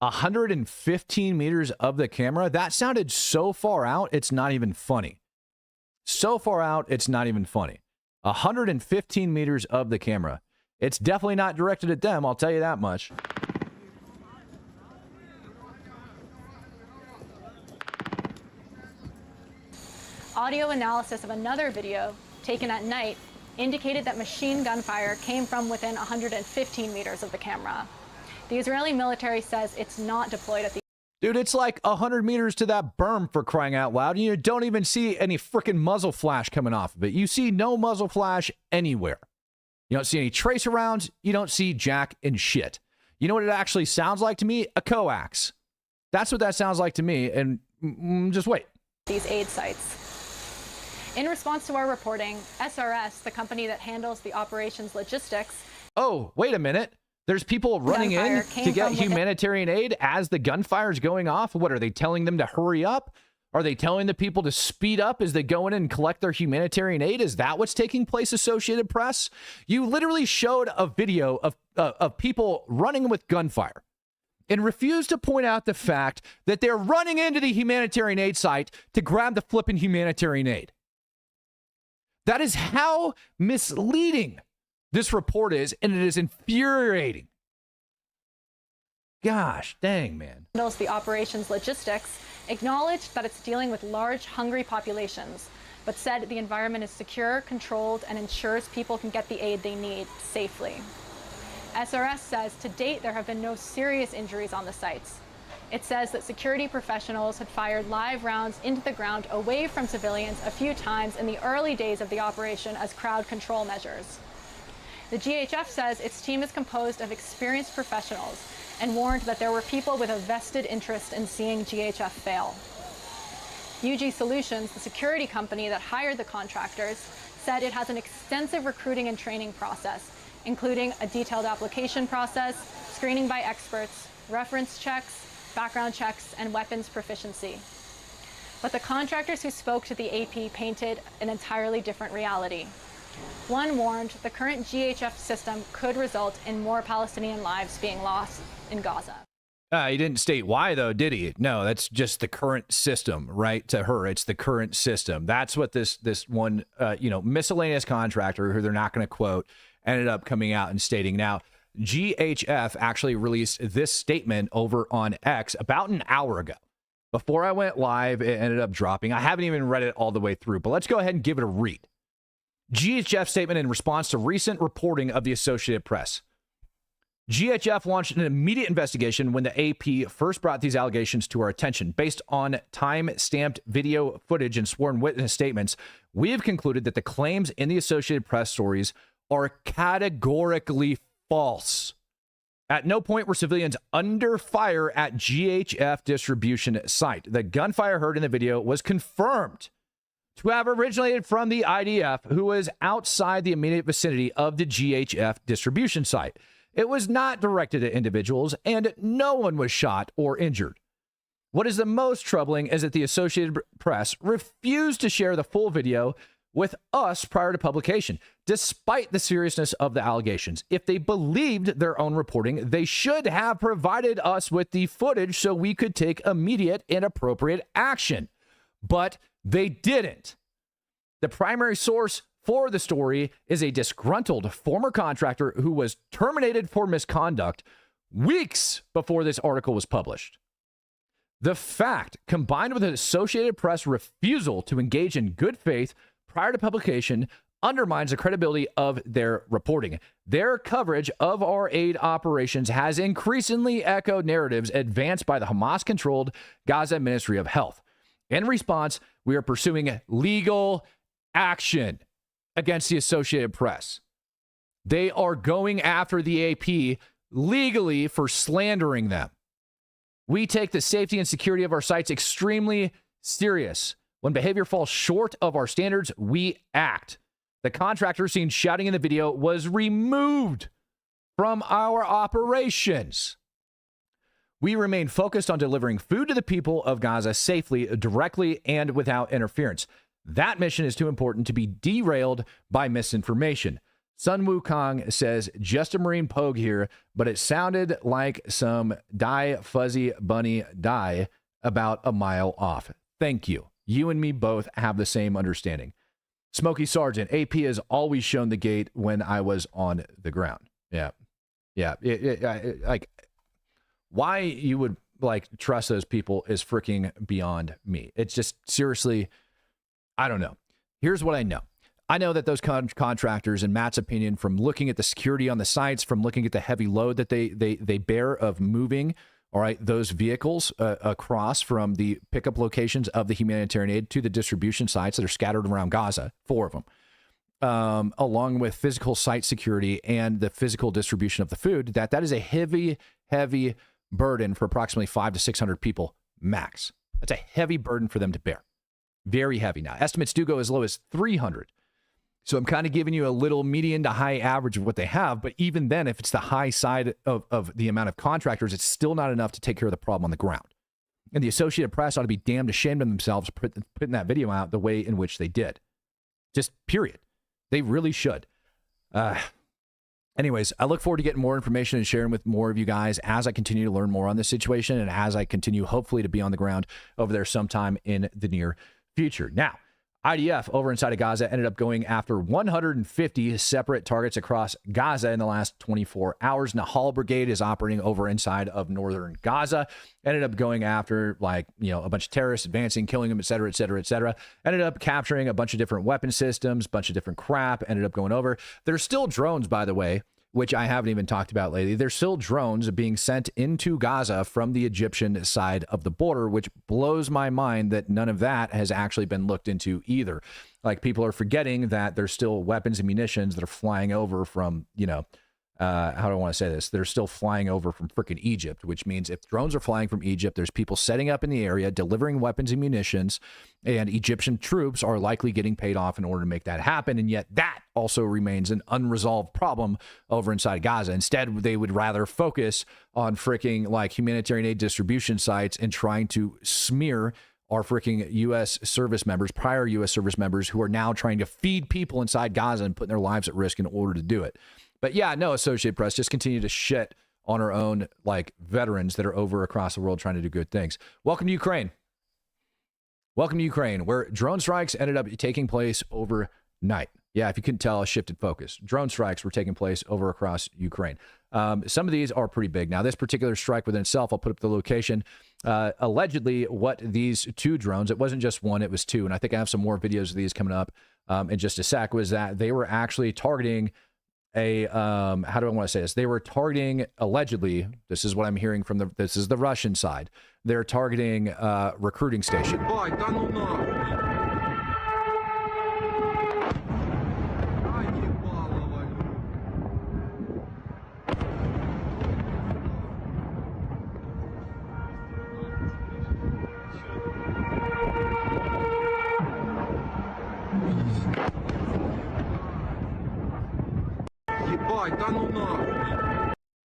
Speaker 1: 115 meters of the camera? That sounded so far out, it's not even funny. So far out, it's not even funny. 115 meters of the camera. It's definitely not directed at them, I'll tell you that much.
Speaker 6: Audio analysis of another video taken at night indicated that machine gun fire came from within 115 meters of the camera. The Israeli military says it's not deployed at the...
Speaker 1: Dude, it's like 100 meters to that berm, for crying out loud, and you don't even see any freaking muzzle flash coming off of it. You see no muzzle flash anywhere. You don't see any tracer rounds. You don't see jack and shit. You know what it actually sounds like to me? A coax. That's what that sounds like to me, and just wait.
Speaker 6: These aid sites. In response to our reporting, SRS, the company that handles the operations logistics...
Speaker 1: Oh, wait a minute. There's people running in to get humanitarian aid as the gunfire is going off. What, are they telling them to hurry up? Are they telling the people to speed up as they go in and collect their humanitarian aid? Is that what's taking place, Associated Press? You literally showed a video of people running with gunfire and refused to point out the fact that they're running into the humanitarian aid site to grab the flipping humanitarian aid. That is how misleading this report is, and it is infuriating. Gosh, dang, man.
Speaker 6: Handles the operations logistics, acknowledged that it's dealing with large, hungry populations, but said the environment is secure, controlled, and ensures people can get the aid they need safely. SRS says to date there have been no serious injuries on the sites. It says that security professionals had fired live rounds into the ground away from civilians a few times in the early days of the operation as crowd control measures. The GHF says its team is composed of experienced professionals and warned that there were people with a vested interest in seeing GHF fail. UG Solutions, the security company that hired the contractors, said it has an extensive recruiting and training process, including a detailed application process, screening by experts, reference checks, background checks, and weapons proficiency. But the contractors who spoke to the AP painted an entirely different reality. One warned the current GHF system could result in more Palestinian lives being lost in Gaza.
Speaker 1: He didn't state why, though, did he? No, that's just the current system, right? To her, it's the current system. That's what this one, miscellaneous contractor, who they're not going to quote, ended up coming out and stating. Now, GHF actually released this statement over on X about an hour ago. Before I went live, it ended up dropping. I haven't even read it all the way through, but let's go ahead and give it a read. GHF statement in response to recent reporting of the Associated Press. GHF launched an immediate investigation when the AP first brought these allegations to our attention. Based on time-stamped video footage and sworn witness statements, we have concluded that the claims in the Associated Press stories are categorically false. At no point were civilians under fire at GHF distribution site. The gunfire heard in the video was confirmed to have originated from the IDF, who was outside the immediate vicinity of the GHF distribution site. It was not directed at individuals, and no one was shot or injured. What is the most troubling is that the Associated Press refused to share the full video with us prior to publication, despite the seriousness of the allegations. If they believed their own reporting, they should have provided us with the footage so we could take immediate and appropriate action. But they didn't. The primary source for the story is a disgruntled former contractor who was terminated for misconduct weeks before this article was published. The fact, combined with the Associated Press refusal to engage in good faith prior to publication, undermines the credibility of their reporting. Their coverage of our aid operations has increasingly echoed narratives advanced by the Hamas-controlled Gaza Ministry of Health. In response, we are pursuing legal action against the Associated Press. They are going after the AP legally for slandering them. We take the safety and security of our sites extremely serious. When behavior falls short of our standards, we act. The contractor seen shouting in the video was removed from our operations. We remain focused on delivering food to the people of Gaza safely, directly, and without interference. That mission is too important to be derailed by misinformation. Sun Wukong says, just a Marine pogue here, but it sounded like some fuzzy bunny die about a mile off. Thank you. You and me both have the same understanding. Smokey Sergeant, AP has always shown the gate when I was on the ground. Yeah. Like, why you would like trust those people is freaking beyond me. It's just seriously, I don't know. Here's what I know. I know that those contractors, in Matt's opinion, from looking at the security on the sites, from looking at the heavy load that they bear of moving, all right, those vehicles across from the pickup locations of the humanitarian aid to the distribution sites that are scattered around Gaza, 4 of them, along with physical site security and the physical distribution of the food, that is a heavy burden for approximately 500 to 600 people max. That's a heavy burden for them to bear. Very heavy. Now, estimates do go as low as 300. So I'm kind of giving you a little median to high average of what they have. But even then, if it's the high side of the amount of contractors, it's still not enough to take care of the problem on the ground. And the Associated Press ought to be damned ashamed of themselves putting that video out the way in which they did. Just period. They really should. Anyways, I look forward to getting more information and sharing with more of you guys as I continue to learn more on this situation and as I continue, hopefully, to be on the ground over there sometime in the near future. Now, IDF over inside of Gaza ended up going after 150 separate targets across Gaza in the last 24 hours. Nahal Brigade is operating over inside of northern Gaza. Ended up going after, like, a bunch of terrorists, advancing, killing them, et cetera, et cetera, et cetera. Ended up capturing a bunch of different weapon systems, bunch of different crap. Ended up going over. There's still drones, by the way, which I haven't even talked about lately. There's still drones being sent into Gaza from the Egyptian side of the border, which blows my mind that none of that has actually been looked into either. Like, people are forgetting that there's still weapons and munitions that are flying over from, how do I want to say this? They're still flying over from freaking Egypt, which means if drones are flying from Egypt, there's people setting up in the area, delivering weapons and munitions, and Egyptian troops are likely getting paid off in order to make that happen. And yet that also remains an unresolved problem over inside Gaza. Instead, they would rather focus on freaking like humanitarian aid distribution sites and trying to smear our freaking U.S. service members, prior U.S. service members, who are now trying to feed people inside Gaza and putting their lives at risk in order to do it. But yeah, no, Associated Press, just continue to shit on our own, like, veterans that are over across the world trying to do good things. Welcome to Ukraine. Welcome to Ukraine, where drone strikes ended up taking place overnight. Yeah, if you couldn't tell, I shifted focus. Drone strikes were taking place over across Ukraine. Some of these are pretty big. Now, this particular strike within itself, I'll put up the location. Allegedly, what these 2 drones, it wasn't just 1, it was 2. And I think I have some more videos of these coming up in just a sec, was that they were actually targeting how do I want to say this? They were targeting, allegedly, this is what I'm hearing from this is the Russian side. They're targeting recruiting station.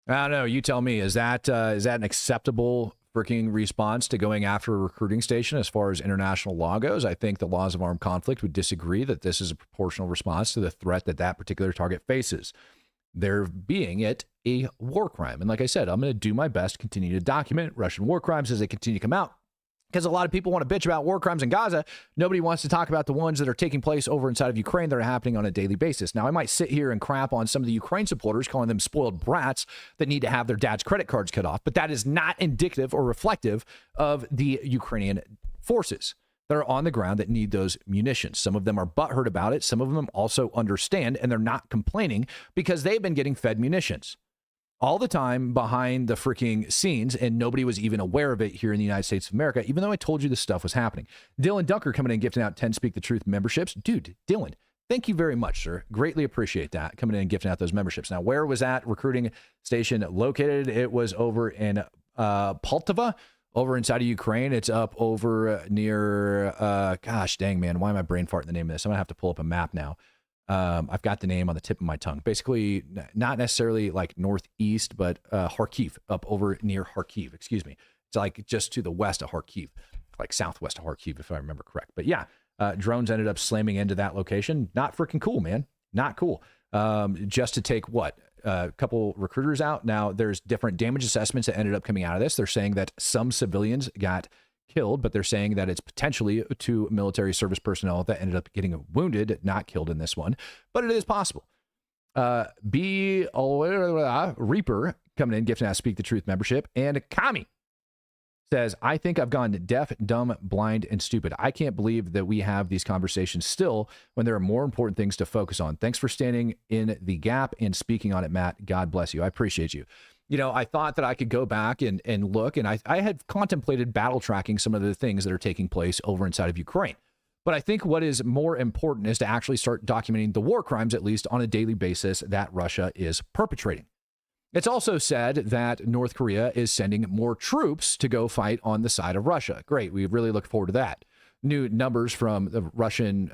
Speaker 1: I don't know. You tell me. Is that an acceptable freaking response to going after a recruiting station as far as international law goes? I think the laws of armed conflict would disagree that this is a proportional response to the threat that particular target faces. There being it a war crime. And like I said, I'm going to do my best to continue to document Russian war crimes as they continue to come out. Because a lot of people want to bitch about war crimes in Gaza. Nobody wants to talk about the ones that are taking place over inside of Ukraine that are happening on a daily basis. Now, I might sit here and crap on some of the Ukraine supporters, calling them spoiled brats that need to have their dad's credit cards cut off. But that is not indicative or reflective of the Ukrainian forces that are on the ground that need those munitions. Some of them are butthurt about it. Some of them also understand, and they're not complaining because they've been getting fed munitions all the time behind the freaking scenes, and nobody was even aware of it here in the United States of America, even though I told you this stuff was happening. Dylan Dunker coming in and gifting out 10 Speak the Truth memberships. Dude, Dylan, thank you very much, sir. Greatly appreciate that, coming in and gifting out those memberships. Now, where was that recruiting station located? It was over in Poltava, over inside of Ukraine. It's up over near, gosh dang, man, why am I brain farting the name of this? I'm going to have to pull up a map now. I've got the name on the tip of my tongue. Basically, not necessarily like northeast, but Kharkiv, up over near Kharkiv. Excuse me. It's like just to the west of Kharkiv, like southwest of Kharkiv, if I remember correct. But yeah, drones ended up slamming into that location. Not freaking cool, man. Not cool. Just to take a couple recruiters out. Now, there's different damage assessments that ended up coming out of this. They're saying that some civilians got killed, but they're saying that it's potentially 2 military service personnel that ended up getting wounded, not killed in this one. But it is possible. Reaper coming in, gifting us Speak the Truth membership. And Kami says, I think I've gone deaf, dumb, blind, and stupid. I can't believe that we have these conversations still when there are more important things to focus on. Thanks for standing in the gap and speaking on it, Matt. God bless you. I appreciate you. You know, I thought that I could go back and look, and I had contemplated battle tracking some of the things that are taking place over inside of Ukraine. But I think what is more important is to actually start documenting the war crimes, at least on a daily basis, that Russia is perpetrating. It's also said that North Korea is sending more troops to go fight on the side of Russia. Great. We really look forward to that. New numbers from the Russian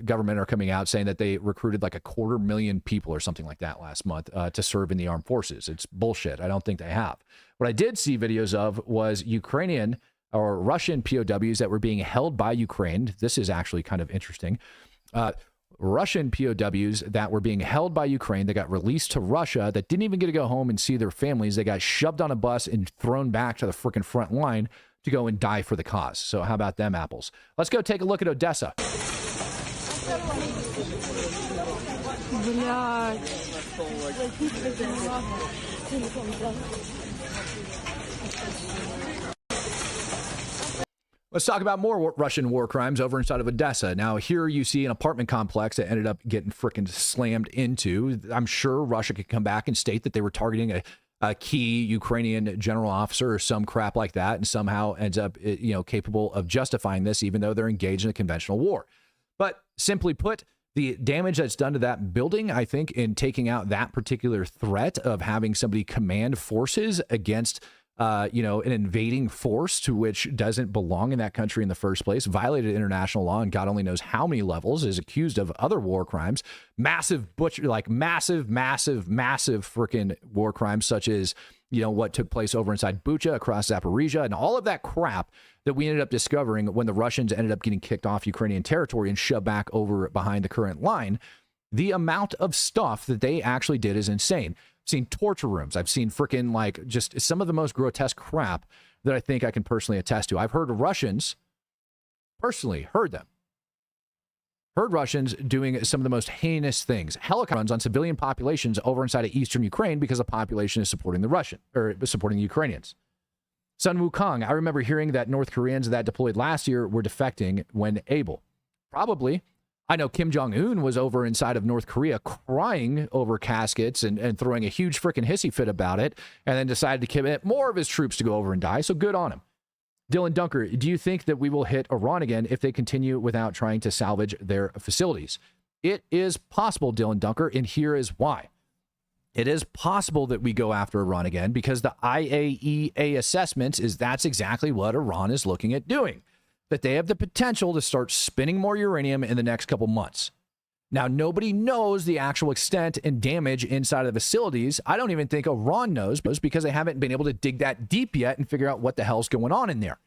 Speaker 1: government are coming out saying that they recruited like 250,000 people or something like that last month to serve in the armed forces. It's bullshit. I don't think they have. What I did see videos of was Ukrainian or Russian POWs that were being held by Ukraine. This is actually kind of interesting. Russian POWs that were being held by Ukraine that got released to Russia that didn't even get to go home and see their families. They got shoved on a bus and thrown back to the freaking front line to go and die for the cause. So how about them apples? Let's go take a look at Odessa. Let's talk about more Russian war crimes over inside of Odessa. Now, here you see an apartment complex that ended up getting freaking slammed into. I'm sure Russia could come back and state that they were targeting a key Ukrainian general officer or some crap like that, and somehow ends up, capable of justifying this, even though they're engaged in a conventional war. But simply put, the damage that's done to that building, I think, in taking out that particular threat of having somebody command forces against an invading force to which doesn't belong in that country in the first place, violated international law and God only knows how many levels, is accused of other war crimes, massive massive freaking war crimes, such as, what took place over inside Bucha, across Zaporizhia, and all of that crap that we ended up discovering when the Russians ended up getting kicked off Ukrainian territory and shoved back over behind the current line. The amount of stuff that they actually did is insane. Seen torture rooms. I've seen freaking just some of the most grotesque crap that I think I can personally attest to. I've heard Russians, personally heard Russians doing some of the most heinous things. Helicopter runs on civilian populations over inside of eastern Ukraine because the population is supporting supporting the Ukrainians. Sun Wukong, I remember hearing that North Koreans that deployed last year were defecting when able. Probably. I know Kim Jong-un was over inside of North Korea crying over caskets and throwing a huge freaking hissy fit about it, and then decided to commit more of his troops to go over and die. So good on him. Dylan Dunker, do you think that we will hit Iran again if they continue without trying to salvage their facilities? It is possible, Dylan Dunker, and here is why. It is possible that we go after Iran again because the IAEA assessments is that's exactly what Iran is looking at doing. That they have the potential to start spinning more uranium in the next couple months. Now, nobody knows the actual extent and damage inside of the facilities. I don't even think Iran knows because they haven't been able to dig that deep yet and figure out what the hell's going on in there.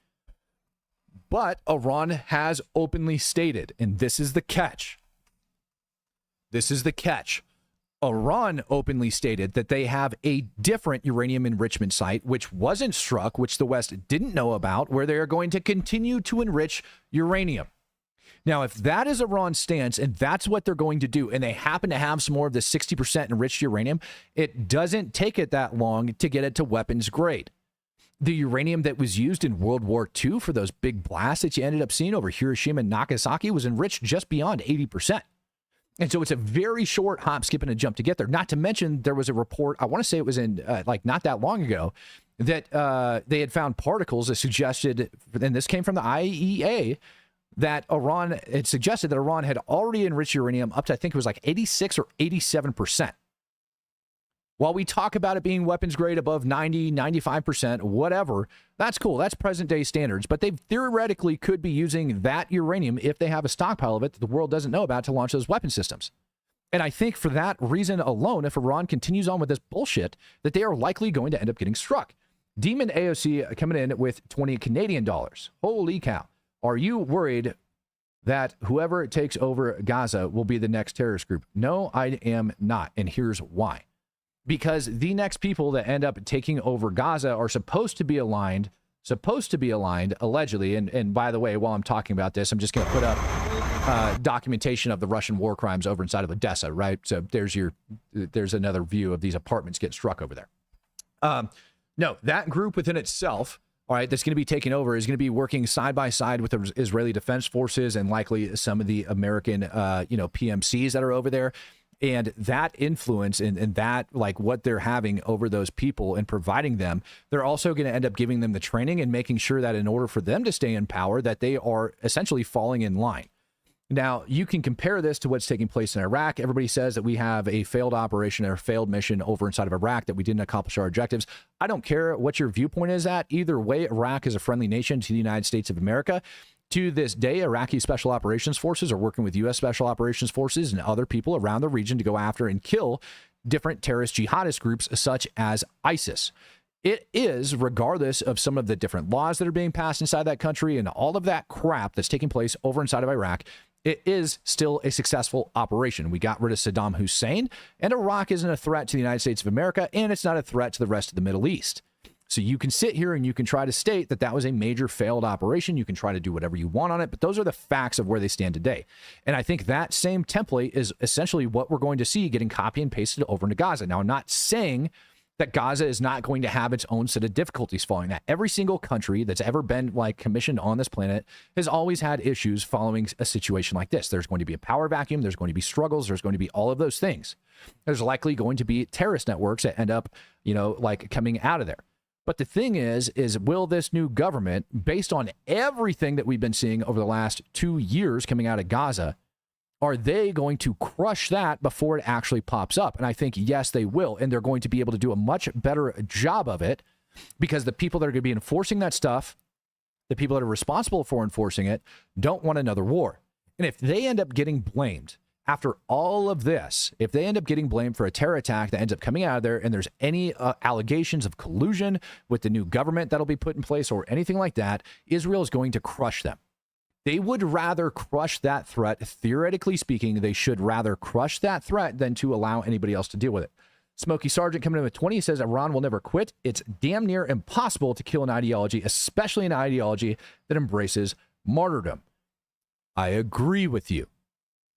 Speaker 1: But Iran has openly stated, and this is the catch. This is the catch. Iran openly stated that they have a different uranium enrichment site, which wasn't struck, which the West didn't know about, where they are going to continue to enrich uranium. Now, if that is Iran's stance and that's what they're going to do, and they happen to have some more of the 60% enriched uranium, it doesn't take it that long to get it to weapons grade. The uranium that was used in World War II for those big blasts that you ended up seeing over Hiroshima and Nagasaki was enriched just beyond 80%. And so it's a very short hop, skip, and a jump to get there. Not to mention, there was a report, I want to say it was in not that long ago, that they had found particles that suggested, and this came from the IAEA, that Iran had suggested that Iran had already enriched uranium up to, I think it was 86 or 87%. While we talk about it being weapons grade above 90, 95%, whatever, that's cool. That's present day standards. But they theoretically could be using that uranium if they have a stockpile of it that the world doesn't know about to launch those weapon systems. And I think for that reason alone, if Iran continues on with this bullshit, that they are likely going to end up getting struck. Demon AOC coming in with 20 Canadian dollars. Holy cow. Are you worried that whoever takes over Gaza will be the next terrorist group. No, I am not. And here's why. Because the next people that end up taking over Gaza are supposed to be aligned, allegedly. And by the way, while I'm talking about this, I'm just going to put up documentation of the Russian war crimes over inside of Odessa, right? So there's another view of these apartments getting struck over there. No, that group within itself, all right, that's going to be taking over is going to be working side by side with the Israeli Defense Forces and likely some of the American, PMCs that are over there. And that influence and that, like, what they're having over those people and providing them, they're also going to end up giving them the training and making sure that in order for them to stay in power, that they are essentially falling in line. Now, you can compare this to what's taking place in Iraq. Everybody says that we have a failed operation or a failed mission over inside of Iraq, that we didn't accomplish our objectives. I don't care what your viewpoint is at. Either way, Iraq is a friendly nation to the United States of America. To this day, Iraqi Special Operations Forces are working with U.S. Special Operations Forces and other people around the region to go after and kill different terrorist jihadist groups such as ISIS. It is, regardless of some of the different laws that are being passed inside that country and all of that crap that's taking place over inside of Iraq, it is still a successful operation. We got rid of Saddam Hussein, and Iraq isn't a threat to the United States of America, and it's not a threat to the rest of the Middle East. So you can sit here and you can try to state that that was a major failed operation. You can try to do whatever you want on it, but those are the facts of where they stand today. And I think that same template is essentially what we're going to see getting copy and pasted over into Gaza. Now, I'm not saying that Gaza is not going to have its own set of difficulties following that. Every single country that's ever been commissioned on this planet has always had issues following a situation like this. There's going to be a power vacuum. There's going to be struggles. There's going to be all of those things. There's likely going to be terrorist networks that end up, coming out of there. But the thing is will this new government, based on everything that we've been seeing over the last 2 years coming out of Gaza, are they going to crush that before it actually pops up? And I think, yes, they will. And they're going to be able to do a much better job of it because the people that are going to be enforcing that stuff, the people that are responsible for enforcing it, don't want another war. And if they end up getting blamed after all of this, if they end up getting blamed for a terror attack that ends up coming out of there and there's any allegations of collusion with the new government that'll be put in place or anything like that, Israel is going to crush them. They would rather crush that threat. Theoretically speaking, they should rather crush that threat than to allow anybody else to deal with it. Smokey Sargent coming in with 20 says Iran will never quit. It's damn near impossible to kill an ideology, especially an ideology that embraces martyrdom. I agree with you.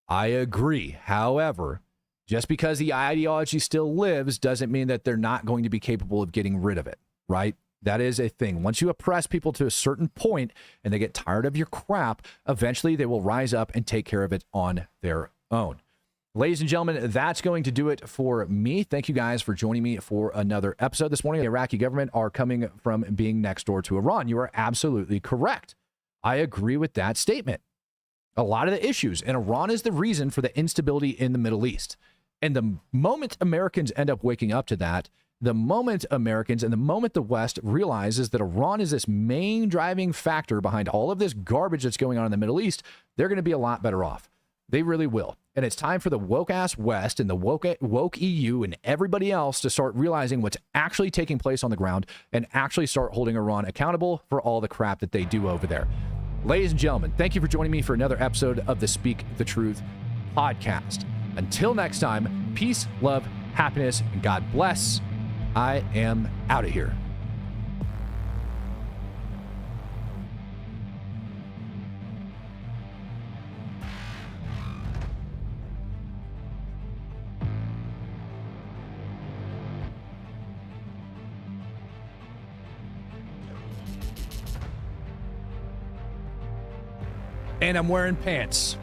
Speaker 1: I agree. However, just because the ideology still lives doesn't mean that they're not going to be capable of getting rid of it, right? That is a thing. Once you oppress people to a certain point and they get tired of your crap, eventually they will rise up and take care of it on their own. Ladies and gentlemen, that's going to do it for me. Thank you guys for joining me for another episode this morning. The Iraqi government are coming from being next door to Iran. You are absolutely correct. I agree with that statement. A lot of the issues, and Iran is the reason for the instability in the Middle East. And the moment Americans end up waking up to that, the moment Americans and the moment the West realizes that Iran is this main driving factor behind all of this garbage that's going on in the Middle East, they're going to be a lot better off. They really will. And it's time for the woke-ass West and the woke EU and everybody else to start realizing what's actually taking place on the ground and actually start holding Iran accountable for all the crap that they do over there. Ladies and gentlemen, thank you for joining me for another episode of the Speak the Truth podcast. Until next time, peace, love, happiness, and God bless. I am out of here. And I'm wearing pants.